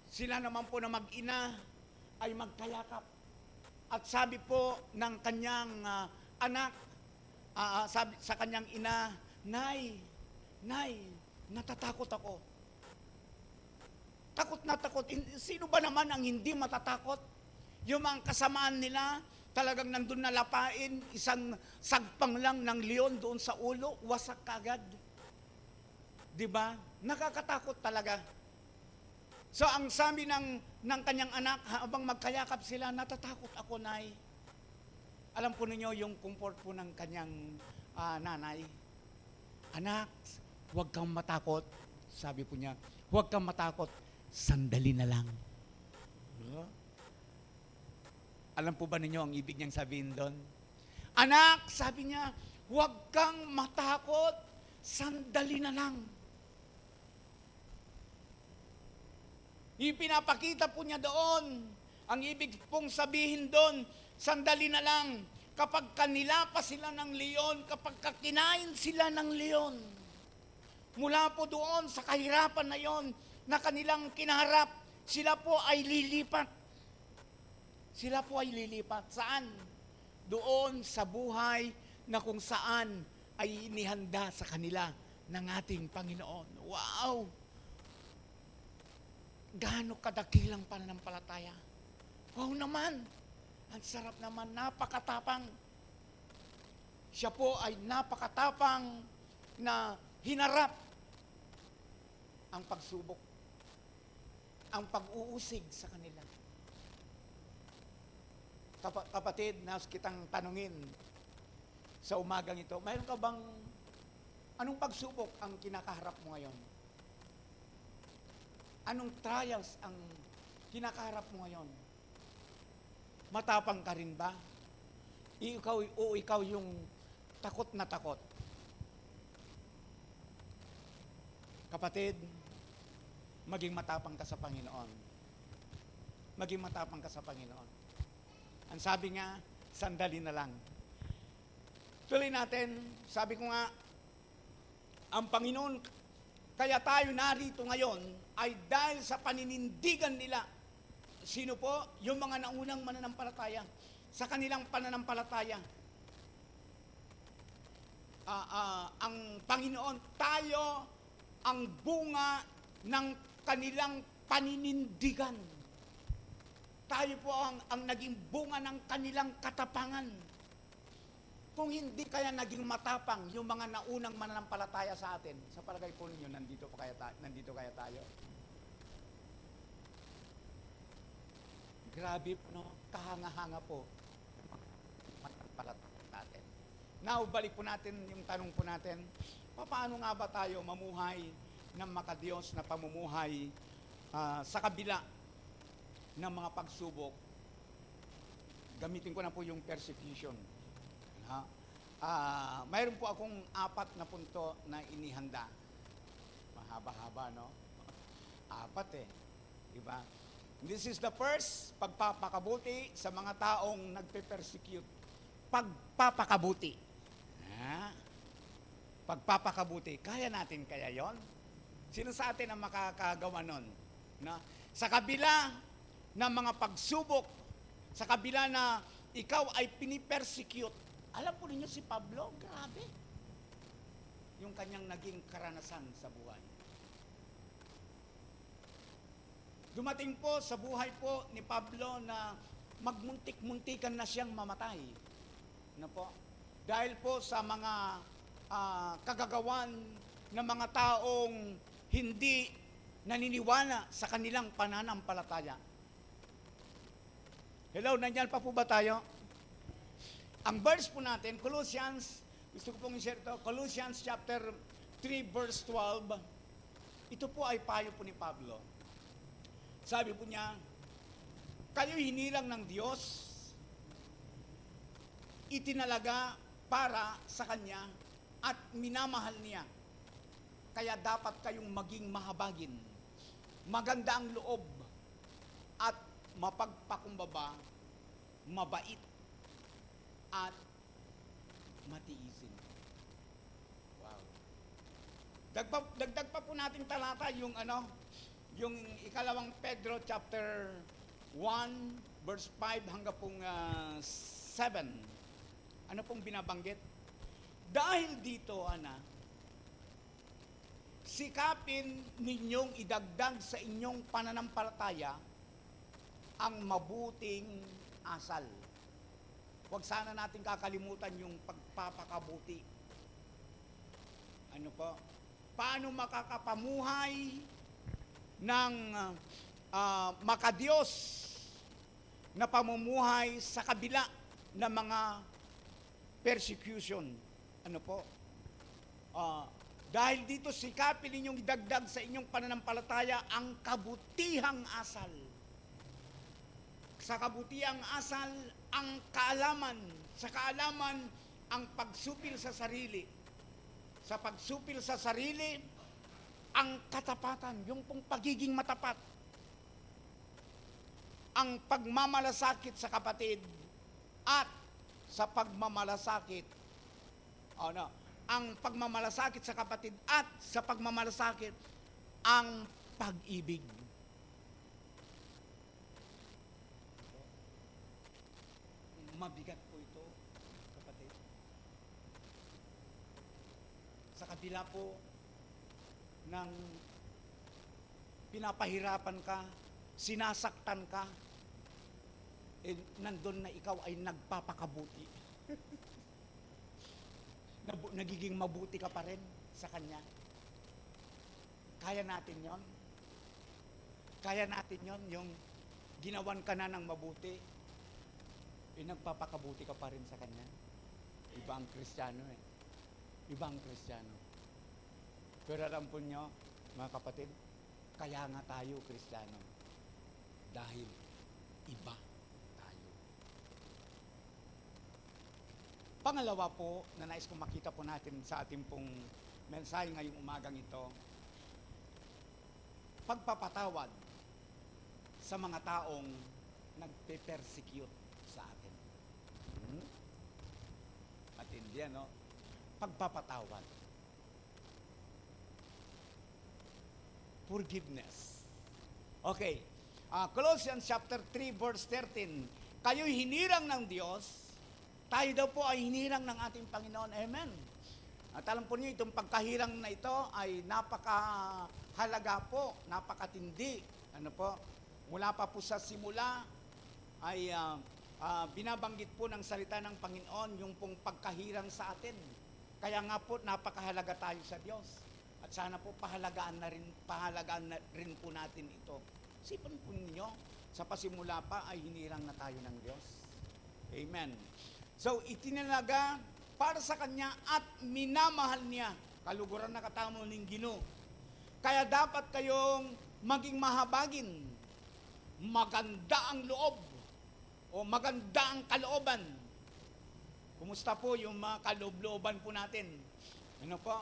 Sila naman po na mag-ina ay magkayakap. At sabi po ng kanyang anak, sabi sa kanyang ina, Nay, natatakot ako. Takot na takot. Sino ba naman ang hindi matatakot? Yung mga kasamaan nila, talagang nandun na lapain, isang sagpang lang ng leon doon sa ulo, wasak kagad. Diba? Nakakatakot talaga. So ang sabi ng kanyang anak, habang magkayakap sila, natatakot ako, Nay. Alam po ninyo yung comfort po ng kanyang nanay. Anak, huwag kang matakot. Sabi po niya, huwag kang matakot. Sandali na lang. Alam po ba ninyo ang ibig niyang sabihin doon? Anak, sabi niya, huwag kang matakot. Sandali na lang. Ipinapakita po niya doon. Ang ibig pong sabihin doon, sandali na lang. Kapag kanila pa sila ng leon, kapag kinain sila ng leon, mula po doon sa kahirapan na yon na kanilang kinaharap, sila po ay lilipat. Sila po ay lilipat. Saan? Doon sa buhay na kung saan ay inihanda sa kanila ng ating Panginoon. Wow! Gaano kadakilang pananampalataya. Wow naman! Ang sarap naman, napakatapang. Siya po ay napakatapang na hinarap ang pagsubok, ang pag-uusig sa kanila. Kapatid, nais kitang tanungin sa umagang ito, mayroon ka bang, anong pagsubok ang kinakaharap mo ngayon? Anong trials ang kinakaharap mo ngayon? Matapang ka rin ba? Ikaw yung takot na takot. Kapatid, maging matapang ka sa Panginoon. Maging matapang ka sa Panginoon. Ang sabi nga, sandali na lang. Tuloy natin, sabi ko nga, ang Panginoon, kaya tayo narito ngayon, ay dahil sa paninindigan nila. Sino po? Yung mga naunang mananampalataya. Sa kanilang pananampalataya. Ang Panginoon, tayo ang bunga ng kanilang paninindigan. Tayo po ang naging bunga ng kanilang katapangan. Kung hindi kaya naging matapang yung mga naunang mananampalataya sa atin, sa palagay po ninyo, nandito kaya tayo? Grabe po, no? Kahanga-hanga po mananampalataya natin. Now, balik po natin yung tanong po natin, paano nga ba tayo mamuhay ng makadiyos na pamumuhay sa kabila ng mga pagsubok? Gamitin ko na po yung persecution. Mayroon po akong 4 na punto na inihanda. Mahaba-haba, no? 4 Diba? This is the first, pagpapakabuti sa mga taong nagpe-persecute. Pagpapakabuti. Pagpapakabuti. Kaya natin kaya yon? Sino sa atin ang makakagawa nun? No? Sa kabila ng mga pagsubok, sa kabila na ikaw ay pinipersecute, alam po ninyo si Pablo, grabe. Yung kanyang naging karanasan sa buhay. Dumating po sa buhay po ni Pablo na magmuntik-muntikan na siyang mamatay. Ano po? Dahil po sa mga kagagawan ng mga taong hindi naniniwala sa kanilang pananampalataya. Hello, nandyan pa po ba tayo? Ang verse po natin, Colossians, gusto ko pong i-share ito, Colossians chapter 3 verse 12. Ito po ay payo po ni Pablo. Sabi po niya, kayo hinilang ng Diyos, itinalaga para sa Kanya at minamahal niya. Kaya dapat kayong maging mahabagin, maganda ang loob, at mapagpakumbaba, mabait, at matiisin. Wow. Dagdag pa po natin talata yung yung ikalawang Pedro chapter 1 verse 5 hanggang pong 7. Ano pong binabanggit? Dahil dito, sikapin ninyong idagdag sa inyong pananampalataya ang mabuting asal. Huwag sana natin kakalimutan yung pagpapakabuti. Ano po? Paano makakapamuhay ng makadiyos na pamumuhay sa kabila ng mga persecution. Ano po? Dahil dito sikapin ninyong idagdag sa inyong pananampalataya ang kabutihang asal. Sa kabutihang asal, ang kaalaman. Sa kaalaman, ang pagsupil sa sarili. Sa pagsupil sa sarili, ang katapatan, yung pong pagiging matapat. Ang pagmamalasakit sa kapatid at sa pagmamalasakit, ang pagmamalasakit sa kapatid at sa pagmamalasakit, ang pag-ibig. Mabigat po ito, kapatid. Sa kabila po ng pinapahirapan ka, sinasaktan ka, nandun na ikaw ay nagpapakabuti. Nagiging mabuti ka pa rin sa Kanya. Kaya natin yon. Kaya natin yon, yung ginawan ka na ng mabuti, nagpapakabuti ka pa rin sa Kanya. Iba ang Kristiyano Iba ang Kristiyano. Pero alam po nyo, mga kapatid, kaya nga tayo Kristiyano. Dahil iba tayo. Pangalawa po, na nais kong makita po natin sa ating pong mensahe ngayong umagang ito, pagpapatawad sa mga taong nagpe-persecute sa atin. At hindi, pagpapatawad. Forgiveness. Okay. Colossians chapter 3 verse 13. Kayo'y hinirang ng Diyos, tayo daw po ay hinirang ng ating Panginoon. Amen. At alam po niyo, itong pagkahirang na ito ay napakahalaga po, napakatindi. Ano po? Mula pa po sa simula ay binabanggit po ng salita ng Panginoon yung pong pagkahirang sa atin. Kaya nga po, napakahalaga tayo sa Diyos. At sana po pahalagaan na rin po natin ito. Sipan po ninyo, sa pasimula pa ay hinirang na tayo ng Diyos. Amen. So, itinalaga para sa Kanya at minamahal niya. Kaluguran na katamo ng Ginoo. Kaya dapat kayong maging mahabagin. Maganda ang loob. O maganda ang kalooban. Kumusta po yung mga kaloob-looban po natin? Ano po?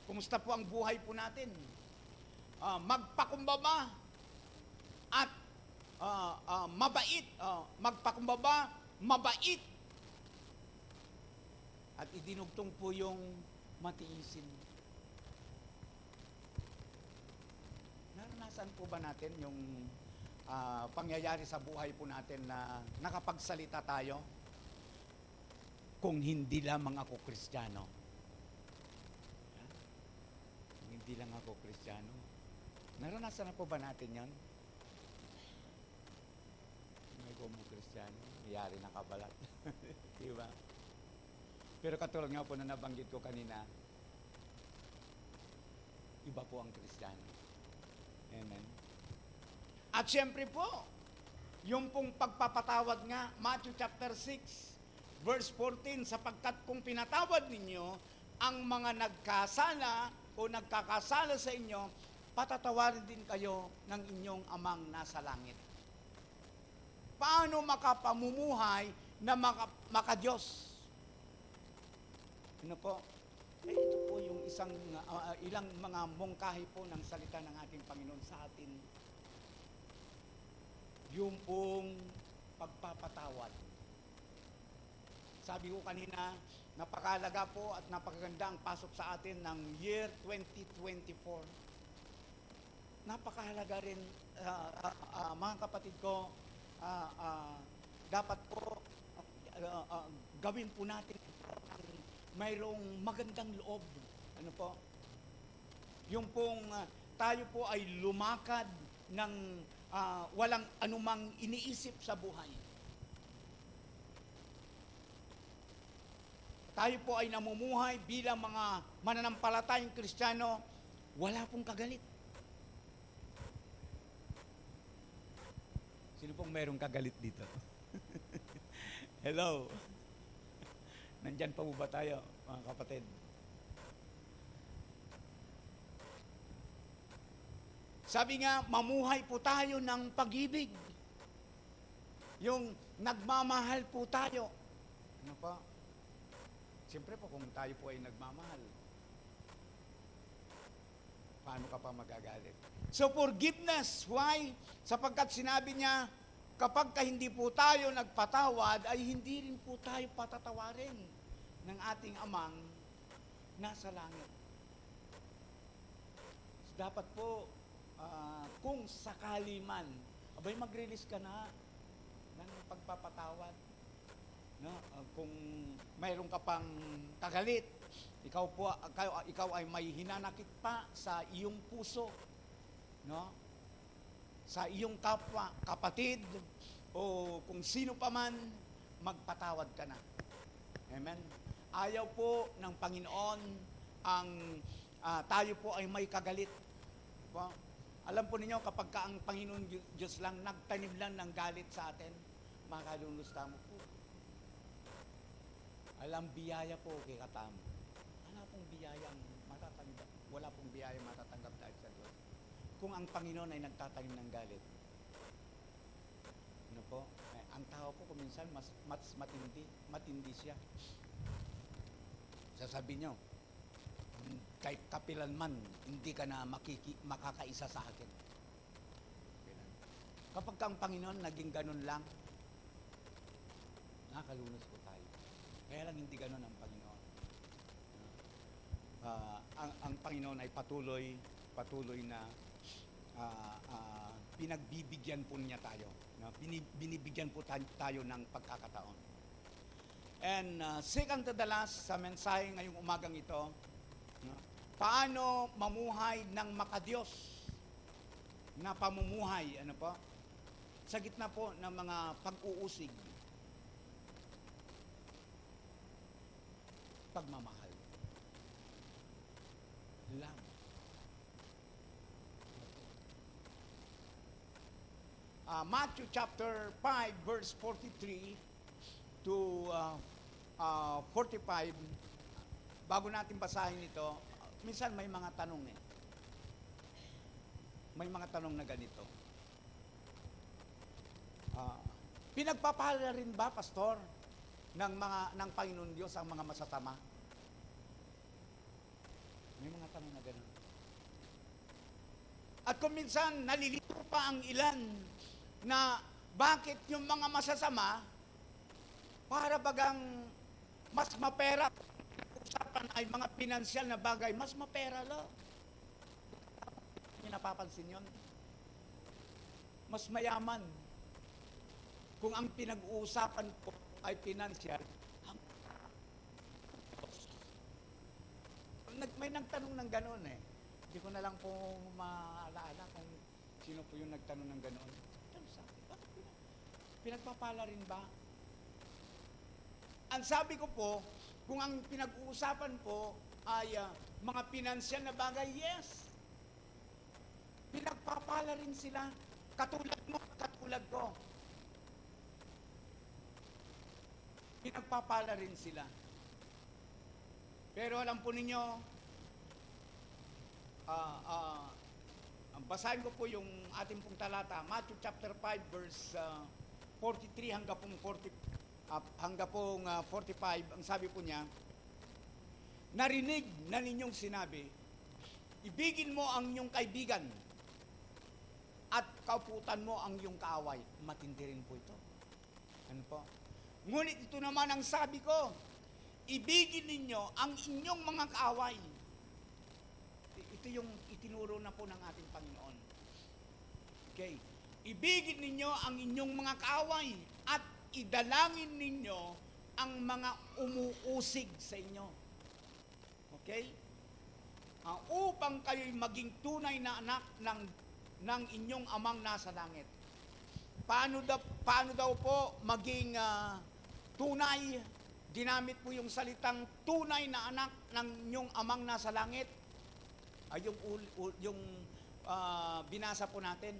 Kumusta po ang buhay po natin? Magpakumbaba at mabait. Magpakumbaba, mabait. At idinugtong po yung matiisin. Naranasan po ba natin yung pangyayari sa buhay po natin na nakapagsalita tayo? Kung hindi lamang ako Kristiyano. Kung hindi lang ako Kristiyano. Naranasan na po ba natin yan? Kung mo Kristiyano, mayari na kabalat. Diba? Pero katulad nga po na nabanggit ko kanina, iba po ang Kristiyano. Amen. At syempre po, yung pong pagpapatawad nga, Matthew chapter 6, verse 14, sapagkat kung pinatawad ninyo ang mga nagkasala o nagkakasala sa inyo, patatawarin din kayo ng inyong amang nasa langit. Paano makapamumuhay na makadiyos? Ano po? ito po yung ilang mga mungkahi po ng salita ng ating Panginoon sa atin. Yung pong pagpapatawad. Sabi ko kanina, napakalaga po at napakaganda ang pasok sa atin ng year 2024. Napakahalaga rin, mga kapatid ko, dapat po gawin po natin mayroong magandang loob. Ano po? Yung pong tayo po ay lumakad ng walang anumang iniisip sa buhay. Tayo po ay namumuhay bilang mga mananampalatayang Kristiyano, wala pong kagalit. Sino pong mayroong kagalit dito? Hello? Nandyan pa po ba tayo, mga kapatid? Sabi nga, mamuhay po tayo ng pag-ibig. Yung nagmamahal po tayo. Ano pa? Siyempre po, kung tayo po ay nagmamahal, paano ka pa magagalit? So forgiveness, why? Sapagkat sinabi niya, kapag hindi po tayo nagpatawad, ay hindi rin po tayo patatawarin ng ating amang nasa langit. So, dapat po, kung sakali man, abay mag-release ka na ng pagpapatawad. No? Kung mayroon ka pang kagalit, ikaw ay may hinanakit pa sa iyong puso, no? Sa iyong kapwa, kapatid, o kung sino pa man, magpatawad ka na. Amen? Ayaw po ng Panginoon ang tayo po ay may kagalit. Diba? Alam po ninyo, kapag ang Panginoon Diyos lang, nagtanim lang ng galit sa atin, makalulusta mo po. Alam, biyaya po kay katamo. Wala pong biyayang matatanggap. Wala pong biyayang matatanggap dahil sa Diyos. Kung ang Panginoon ay nagtatanim ng galit. Ano po? Ang tao po kuminsan mas matindi siya. Sasabi nyo, kahit kapilan man, hindi ka na makakaisa sa akin. Kapag ang Panginoon naging ganun lang, nakalunos po tayo. Kaya lang hindi ganun ang Panginoon. Ang Panginoon ay patuloy na pinagbibigyan po niya tayo. Binibigyan po tayo ng pagkakataon. And second to the last sa mensahe ngayong umagang ito, paano mamuhay ng makadiyos na pamumuhay, ano po? Sa gitna po ng mga pag-uusig. Pagmamahal. Love. Matthew chapter 5 verse 43 to 45, bago natin basahin ito, minsan may mga tanong May mga tanong na ganito. Pinagpapala rin ba, pastor, ng Panginoon Diyos ang mga masasama? May mga tanong na gano'n. At kung minsan nalilito pa ang ilan na bakit yung mga masasama para bagang mas mapera, usapan ay mga pinansyal na bagay, mas mapera lang. Hindi napapansin yun. Mas mayaman. Kung ang pinag-uusapan po ay pinansyal, may nagtanong ng gano'n eh. Hindi ko na lang po maalala kung sino po yung nagtanong ng gano'n. Bakit pinagpapala rin ba? Ang sabi ko po, kung ang pinag-uusapan po ay mga pinansyal na bagay, yes. Pinagpapala rin sila. Katulad mo, katulad ko. Pinagpapala rin sila. Pero alam po ninyo, basahin ko po yung ating pong talata, Matthew chapter 5 verse 43 hanggang pong 45, ang sabi po niya, narinig na ninyong sinabi, ibigin mo ang iyong kaibigan at kauputan mo ang iyong kaaway. Matindi rin po ito. Ano po? Ngunit ito naman ang sabi ko, ibigin ninyo ang inyong mga kaaway. Ito yung itinuro na po ng ating Panginoon. Okay. Ibigin ninyo ang inyong mga kaaway at idalangin ninyo ang mga umuusig sa inyo. Okay? Upang kayo'y maging tunay na anak ng inyong amang nasa langit. Paano daw po maging tunay? Ginamit po yung salitang tunay na anak ng inyong amang nasa langit. Yung binasa po natin.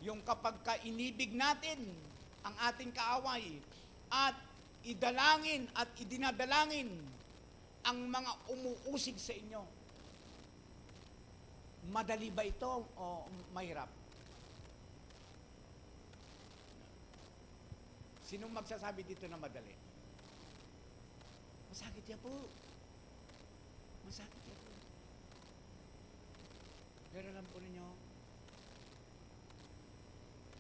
Yung kapag inibig natin ang ating kaaway at idalangin at idinadalangin ang mga umuusig sa inyo. Madali ba ito o mahirap? Sinong magsasabi dito na madali? Masakit yan po. Masakit yan po. Pero alam po ninyo,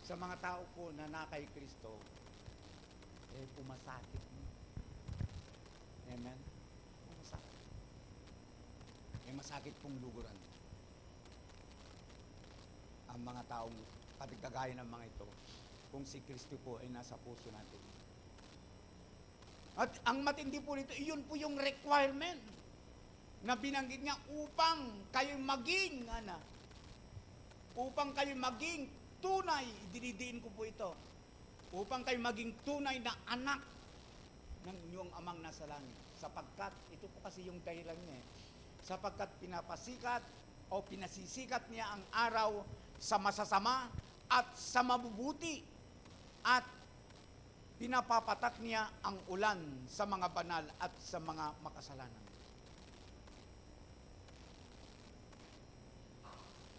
sa mga tao po na nakay Kristo, pumasakit. Amen? Pumasakit. Masakit pong luguran. Ang mga taong kagaya ng mga ito, kung si Kristo po ay nasa puso natin. At ang matindi po nito, iyon po yung requirement na binanggit niya upang kayo maging, upang kayo maging tunay, dinidiin ko po ito, upang kayo maging tunay na anak ng inyong amang nasa langit. Sapagkat, ito po kasi yung dahilan niya, sapagkat pinasisikat niya ang araw sa masasama at sa mabubuti at pinapapatak niya ang ulan sa mga banal at sa mga makasalanan.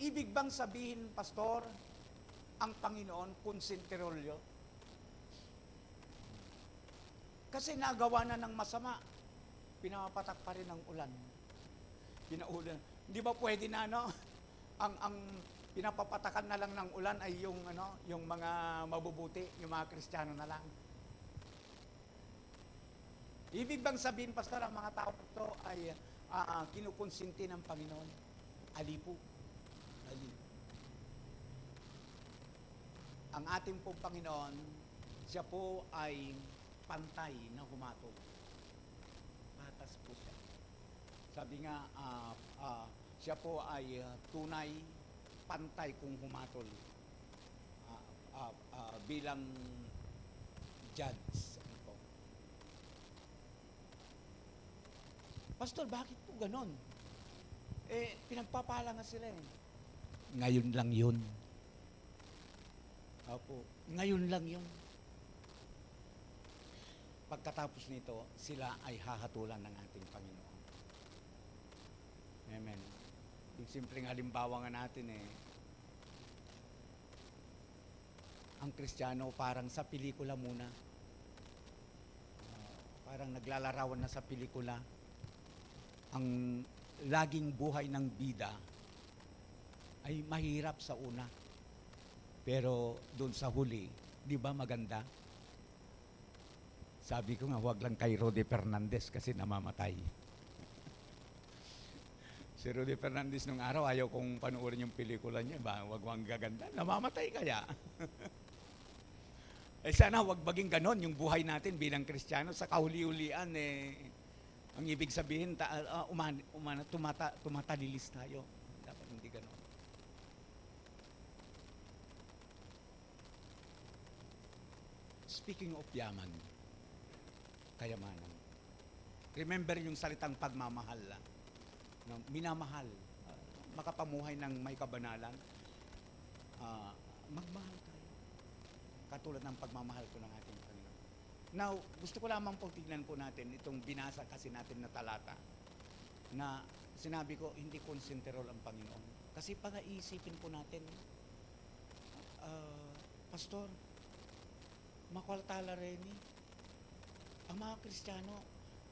Ibig bang sabihin, Pastor, ang Panginoon konsenterolyo? Kasi nagawa na ng masama, pinapatak pa rin ang ulan. Pinaulan. Hindi ba pwede na ang pinapapatakan na lang ng ulan ay yung mga mabubuti, yung mga Kristiyano na lang. Ibig bang sabihin, Pastor, ang mga tao ito ay kinukonsinti ng Panginoon? Ali po. Ali. Ang ating pong Panginoon, siya po ay pantay na humatol. Patas po siya. Sabi nga, siya po ay tunay, pantay kung humatol bilang judge. Pastor, bakit po ganon? Pinagpapala nga sila eh. Ngayon lang yun. Opo, ngayon lang yun. Pagkatapos nito, sila ay hahatulan ng ating Panginoon. Amen. Yung simpleng halimbawa nga natin ang Kristiyano parang sa pelikula muna. Parang naglalarawan na sa pelikula. Ang laging buhay ng bida ay mahirap sa una. Pero doon sa huli, di ba maganda? Sabi ko nga, huwag lang kay Rode Fernandez kasi namamatay. Si Rode Fernandez nung araw, ayaw kong panoorin yung pelikula niya. Huwag gaganda. Namamatay kaya. Sana huwag maging ganon yung buhay natin bilang Kristiyano. Sa kahuli-hulian, ang ibig sabihin, tumatalilis tayo. Dapat hindi ganon. Speaking of yaman, kayamanan. Remember yung salitang pagmamahal. Minamahal. Makapamuhay ng may kabanalan. Magmahal tayo. Katulad ng pagmamahal ko ng ating Panginoon. Now, gusto ko lamang po tignan po natin itong binasa kasi natin na talata na sinabi ko, hindi konsenterol ang Panginoon. Kasi pag-iisipin po natin, Pastor, makwaltala rin ang mga Kristiyano,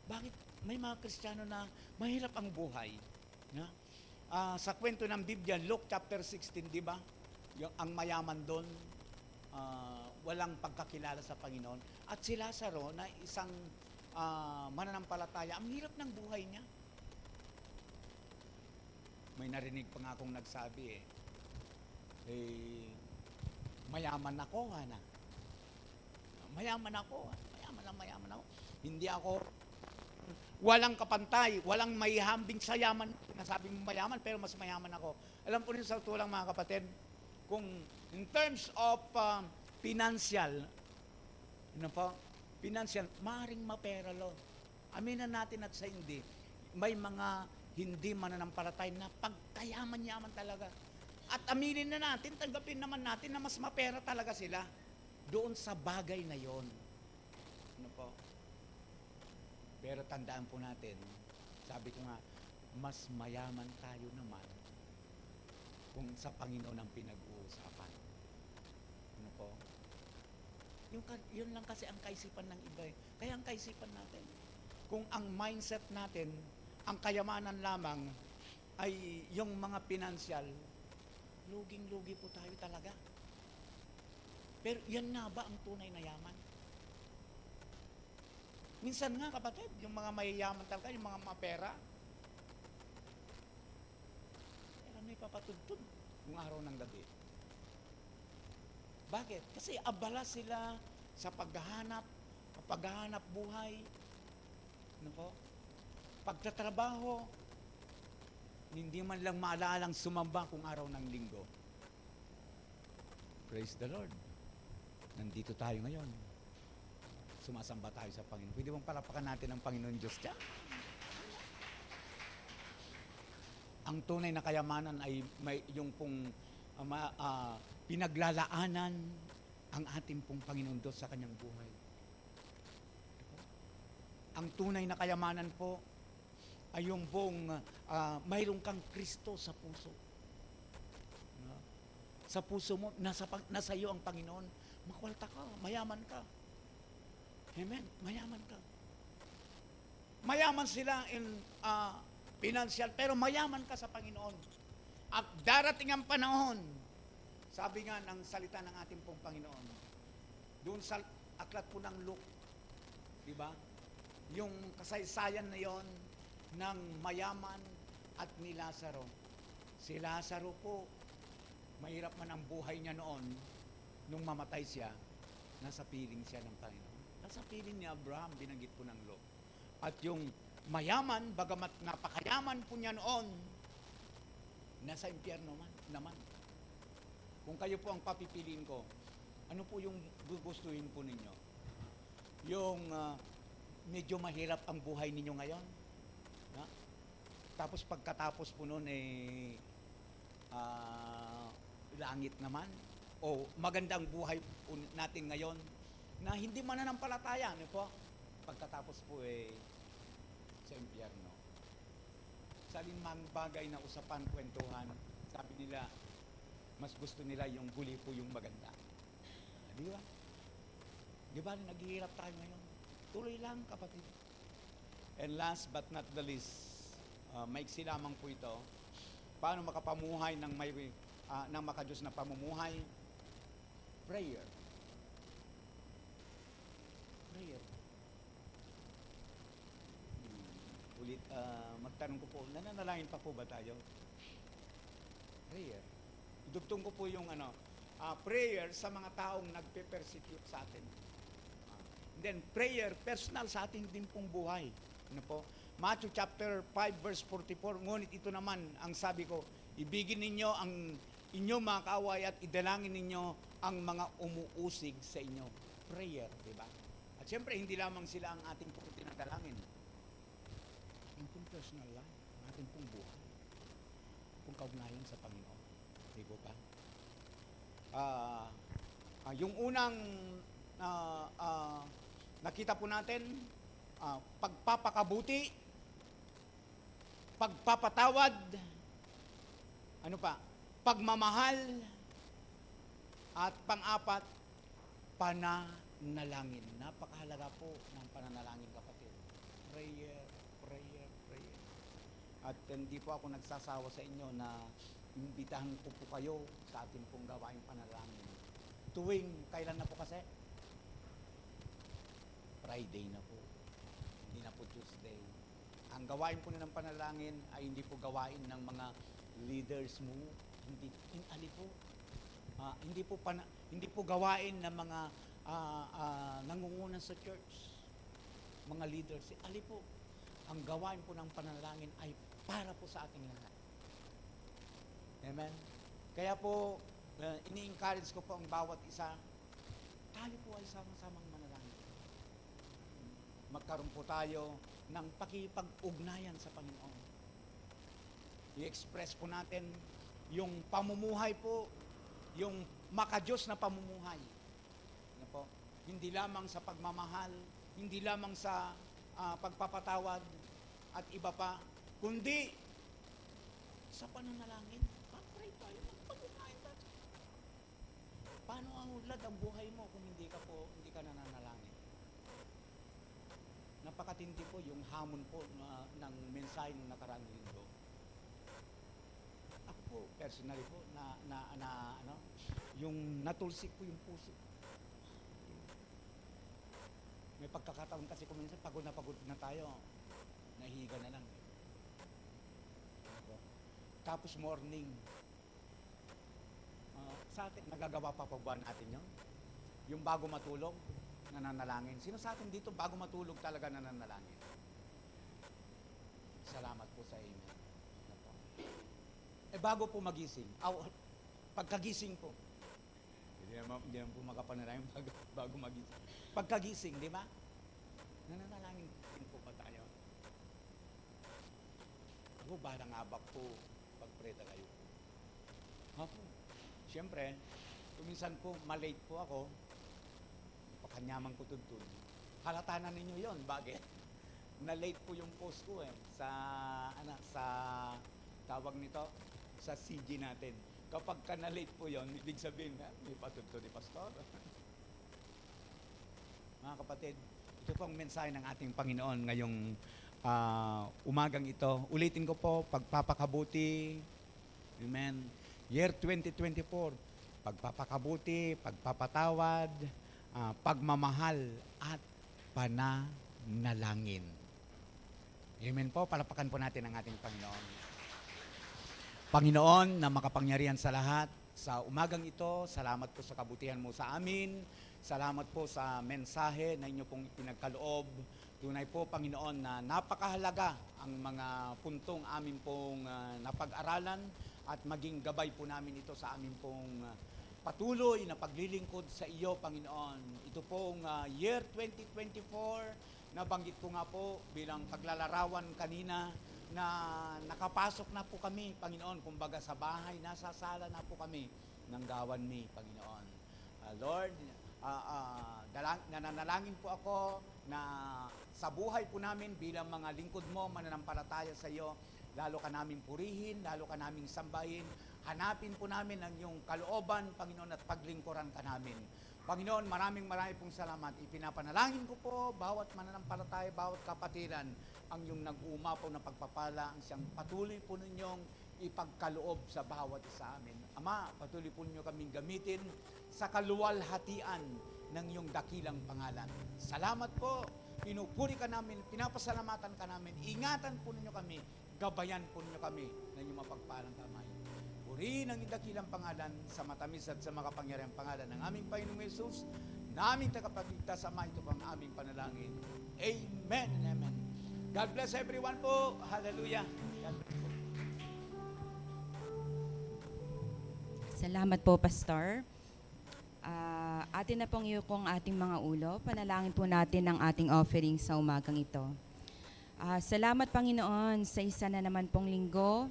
bakit may mga Kristiyano na mahirap ang buhay. Na? Sa kwento ng Biblia, Luke chapter 16, di ba? Ang mayaman doon, walang pagkakilala sa Panginoon. At si Lazaro na isang mananampalataya, ang hirap ng buhay niya. May narinig pa nga akong nagsabi mayaman ako, Hana. Mayaman ako. Mayaman ako. Hindi ako, walang kapantay, walang maihambing sa yaman. Nasabi mo mayaman, pero mas mayaman ako. Alam po rin sa tulang mga kapatid, kung in terms of financial, financial, maaaring mapera lo. Aminan natin at sa hindi, may mga hindi mananampalatay na pagkayaman-yaman talaga. At aminin na natin, tanggapin naman natin na mas mapera talaga sila doon sa bagay na yon. Pero tandaan po natin, sabi ko nga, mas mayaman tayo naman kung sa Panginoon ang pinag-uusapan. Yun lang kasi ang kaisipan ng iba. Kaya ang kaisipan natin, kung ang mindset natin, ang kayamanan lamang ay yung mga financial, luging-lugi po tayo talaga. Pero yan na ba ang tunay na yaman? Minsan nga kapatid, yung mga mayayaman talaga, yung mga mapera, may papatugtog yung araw ng gabi. Bakit? Kasi abala sila sa paghahanap buhay, pagtatrabaho, hindi man lang maalalang sumamba kung araw ng linggo. Praise the Lord. Nandito tayo ngayon. Sumasamba tayo sa Panginoon. Pwede bang palapakan natin ang Panginoon Diyos dyan? Ang tunay na kayamanan ay may yung pong pinaglalaanan ang ating pong Panginoon Diyos sa kanyang buhay. Ang tunay na kayamanan po ay yung pong mayroon kang Kristo sa puso. Sa puso mo, nasa iyo ang Panginoon. Makwalta ka, mayaman ka. Amen, mayaman ka. Mayaman sila in financial, pero mayaman ka sa Panginoon. At darating ang panahon, sabi nga ng salita ng ating pong Panginoon, doon sa aklat po ng Luke, di ba? Yung kasaysayan na yon ng mayaman at ni Lazaro. Si Lazaro po, mahirap man ang buhay niya noon, nung mamatay siya, nasa piling siya ng Panginoon. Nasa piling ni Abraham, binanggit po ng Luke. At yung mayaman, bagamat napakayaman po niya noon, nasa impyerno naman. Kung kayo po ang papipiliin ko, ano po yung gugustuhin po ninyo? Yung medyo mahirap ang buhay ninyo ngayon? Ha? Tapos pagkatapos po noon, langit naman? O magandang buhay po natin ngayon na hindi mananampalataya, ano po? Pagkatapos po sa impyerno. Sa alinmang bagay na usapan, kwentuhan, sabi nila, mas gusto nila yung huli po yung maganda. Di ba? Di ba, naghihirap tayo ngayon? Tuloy lang, kapatid. And last but not the least, maiksi lamang po ito, paano makapamuhay ng ng makadiyos na pamumuhay? Prayer. Prayer. Ulit, magtanong ko po, nananalangin pa po ba tayo? Prayer. Idugtong ko po yung prayer sa mga taong nagpe-persecute sa atin. Then prayer, personal sa ating din pong buhay. Ano po? Matthew chapter 5 verse 44, ngunit ito naman ang sabi ko, ibigin ninyo ang inyong mga kaaway at idalangin ninyo ang mga umuusig sa inyo. Prayer, di ba? At siyempre, hindi lamang sila ang ating pong tinadalangin. Ang pong personal life, ang ating pong buhay. Kung kaugnayan sa Panginoon. Di ba ba? Yung unang nakita po natin, pagpapakabuti, pagpapatawad, ano pa? Pagmamahal, at pang-apat, pananalangin. Napakahalaga po ng pananalangin, kapatid. Prayer, At hindi po ako nagsasawa sa inyo na imbitahan ko po kayo sa ating pong gawaing panalangin. Tuwing, kailan na po kasi? Friday na po. Hindi na po Tuesday. Ang gawain po ng panalangin ay hindi po gawain ng mga leaders mo. Hindi po. Hindi po gawain ng mga nangunguna sa church. Mga leaders. Ali po. Ang gawain po ng panalangin ay para po sa ating lahat. Amen? Kaya po, ini-encourage ko po ang bawat isa, tayo po ay sama-samang manalangin. Magkaroon po tayo ng pakipag-ugnayan sa Panginoon. I-express po natin yung pamumuhay po, yung makadiyos na pamumuhay. Ano po? Hindi lamang sa pagmamahal, hindi lamang sa pagpapatawad at iba pa, kundi sa pananalangin. Pag-pray tayo, magpag-ugnayan tayo. Paano ang ulad ang buhay mo kung hindi ka nananalangin? Napakatindi po yung hamon po ng mensahe ng nakaraang linggo. Ako po, personally po, yung natulsik po yung puso. May pagkakataon kasi kung minsan pagod na tayo, nahihiga na lang. Tapos morning, sa atin, nagagawa pa ba natin yun? Yung bago matulog, nananalangin. Sino sa atin dito bago matulog talaga nananalangin? Salamat po sa inyo. Bago po magising, pagkagising po, hindi naman po makapanalangin bago magising. Pagkagising, di ba? Nananalangin din po ba tayo? Ako, barang abak po, pag-pray kayo. Ako, siyempre, kuminsan po, malate po ako, pakanyaman ko tudtun. Halata na ninyo yon. Bakit? Na-late po yung post ko sa tawag nito, sa CG natin. Kapag ka na-late po yon, ibig sabihin, may patudto ni Pastor. Mga kapatid, ito pong mensahe ng ating Panginoon ngayong umagang ito. Ulitin ko po, pagpapakabuti, amen, year 2024, pagpapakabuti, pagpapatawad, pagmamahal, at pananalangin. Amen po, palapakan po natin ang ating Panginoon. Panginoon na makapangyarihan sa lahat, sa umagang ito, salamat po sa kabutihan mo sa amin. Salamat po sa mensahe na inyo pong pinagkaloob. Tunay po, Panginoon, na napakahalaga ang mga puntong amin pong napag-aralan at maging gabay po namin ito sa amin pong patuloy na paglilingkod sa iyo, Panginoon. Ito pong year 2024, nabanggit ko nga po bilang paglalarawan kanina na nakapasok na po kami, Panginoon, kumbaga sa bahay, nasa sala na po kami ng gawan ni Panginoon. Lord, nananalangin po ako na sa buhay po namin bilang mga lingkod mo, mananampalataya sa iyo, lalo ka namin purihin, lalo ka namin sambahin, hanapin po namin ang iyong kalooban, Panginoon, at paglingkuran ka namin. Panginoon, maraming pong salamat. Ipinapanalangin ko po, bawat mananampalataya, bawat kapatiran, ang iyong nag-uumapaw na pagpapala, ang siyang patuloy po ninyong ipagkaloob sa bawat isa amin. Ama, patuloy po ninyo kaming gamitin sa kaluwalhatian ng iyong dakilang pangalan. Salamat po, pinupuri ka namin, pinapasalamatan ka namin, ingatan po ninyo kami, gabayan po ninyo kami na inyong mapagpalang kamay. Purihin ang dakilang pangalan sa matamis at sa makapangyarihang pangalan ng aming Panginoong Hesus, na aming tagapagligtas, Ama, ito pang aming panalangin. Amen and amen. God bless everyone po. Hallelujah. God bless po. Salamat po, Pastor. Atin na pong iyukong ating mga ulo. Panalangin po natin ang ating offering sa umagang ito. Salamat, Panginoon, sa isa na naman pong linggo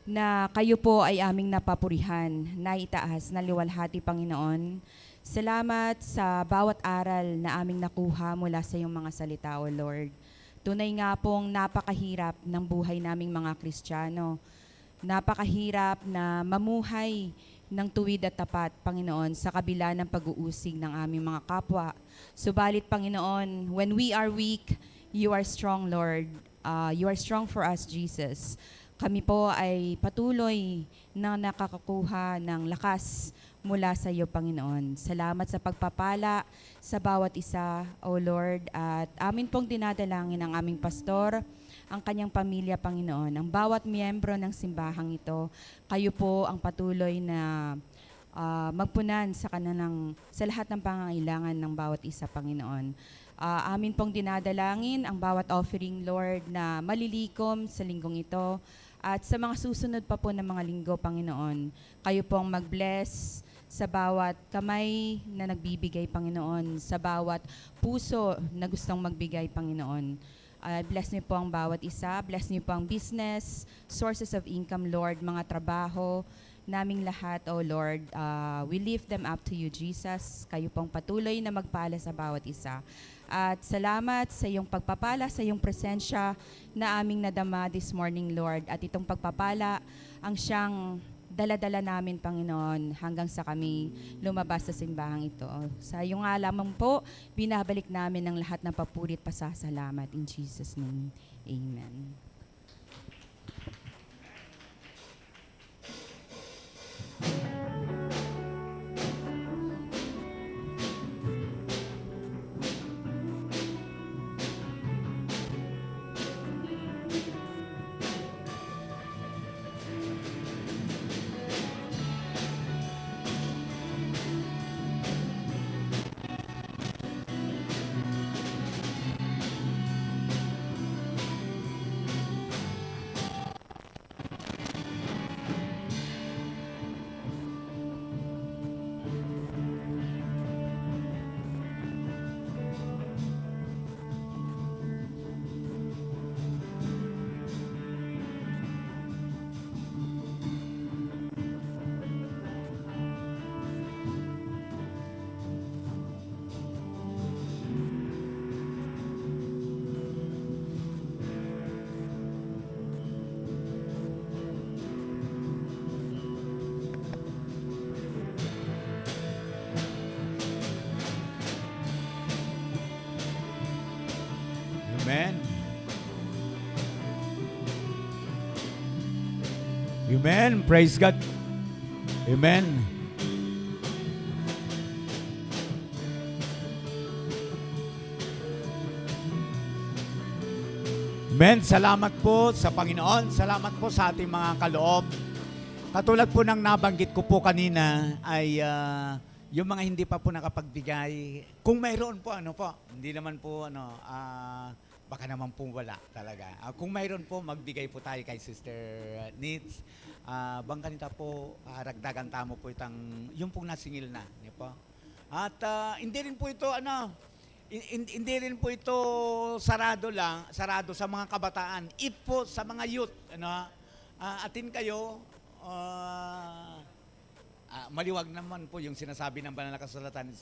na kayo po ay aming napapurihan, naitaas, naliwalhati, Panginoon. Salamat sa bawat aral na aming nakuha mula sa iyong mga salita, O Lord. Tunay nga pong napakahirap ng buhay naming mga Kristiyano. Napakahirap na mamuhay ng tuwid at tapat, Panginoon, sa kabila ng pag-uusig ng aming mga kapwa. Subalit, Panginoon, when we are weak, you are strong, Lord. You are strong for us, Jesus. Kami po ay patuloy na nakakakuha ng lakas mula sa iyo, Panginoon. Salamat sa pagpapala sa bawat isa, O Lord. At amin pong dinadalangin ang aming pastor, ang kanyang pamilya, Panginoon. Ang bawat miyembro ng simbahang ito, kayo po ang patuloy na magpunan sa lahat ng pangangailangan ng bawat isa, Panginoon. Amin pong dinadalangin ang bawat offering, Lord, na malilikom sa linggong ito. At sa mga susunod pa po ng mga linggo, Panginoon, kayo pong mag-bless sa bawat kamay na nagbibigay, Panginoon, sa bawat puso na gustong magbigay, Panginoon. Bless niyo po ang bawat isa, bless niyo po ang business, sources of income, Lord, mga trabaho, naming lahat, O Lord. We lift them up to you, Jesus. Kayo pong patuloy na magpala sa bawat isa. At salamat sa iyong pagpapala, sa iyong presensya na aming nadama this morning, Lord. At itong pagpapala ang siyang dala-dala namin, Panginoon, hanggang sa kami lumabas sa simbahang ito. Sa iyong lamang po, binabalik namin ang lahat ng papuri at pasasalamat. In Jesus' name, amen. Amen. Amen. Praise God. Amen. Amen. Salamat po sa Panginoon. Salamat po sa ating mga kaloob. Katulad po ng nabanggit ko po kanina ay yung mga hindi pa po nakapagbigay, kung mayroon po, hindi naman po, baka naman po wala talaga. Kung mayroon po, magbigay po tayo kay Sister Nits. Bangkanita po, ragdagan tamo po yung pong nasingil na. Po. At hindi rin po ito, hindi rin po ito sarado sa mga kabataan. If po sa mga youth, atin kayo, maliwag naman po yung sinasabi ng banal na kasulatan,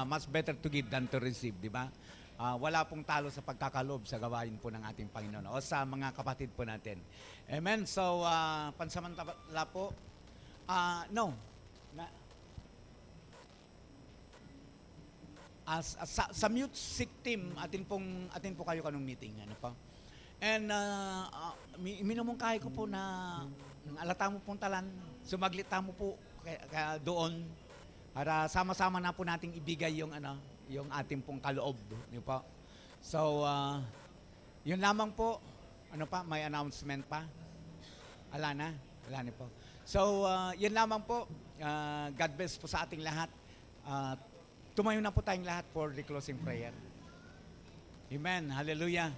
much better to give than to receive, di ba? Wala pong talo sa pagkakalob sa gawain po ng ating Panginoon o sa mga kapatid po natin. Amen? So, pansamantala po, sa music team, atin po kayo kanong meeting. Ano pa? And minumungkahi ko po na alata mo pong talan, sumaglita mo po kaya doon para sama-sama na po nating ibigay yung ating pong kaloob, niyo po. So yun lamang po. May announcement pa? Wala na po. So yun lamang po. God bless po sa ating lahat. Tumayo na po tayong lahat for the closing prayer. Amen. Hallelujah.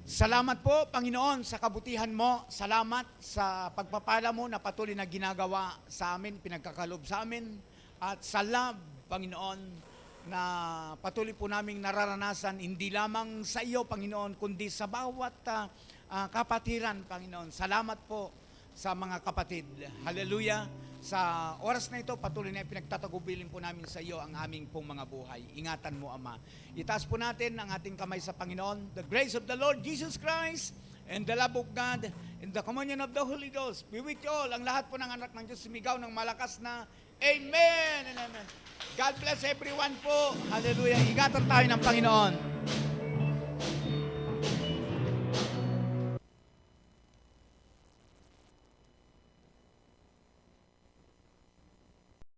Salamat po, Panginoon, sa kabutihan mo. Salamat sa pagpapala mo na patuloy na ginagawa sa amin, pinagkakalob sa amin. At sa love, Panginoon, na patuloy po naming nararanasan, hindi lamang sa iyo, Panginoon, kundi sa bawat kapatiran, Panginoon. Salamat po sa mga kapatid. Hallelujah. Sa oras na ito, patuloy na pinagtatagubilin po namin sa iyo ang aming pong mga buhay. Ingatan mo, Ama. Itaas po natin ang ating kamay sa Panginoon. The grace of the Lord Jesus Christ and the love of God and the communion of the Holy Ghost be with you all. Ang lahat po ng anak ng Diyos sumigaw ng malakas na Amen and Amen. God bless everyone po. Hallelujah. Ingatan tayo ng Panginoon.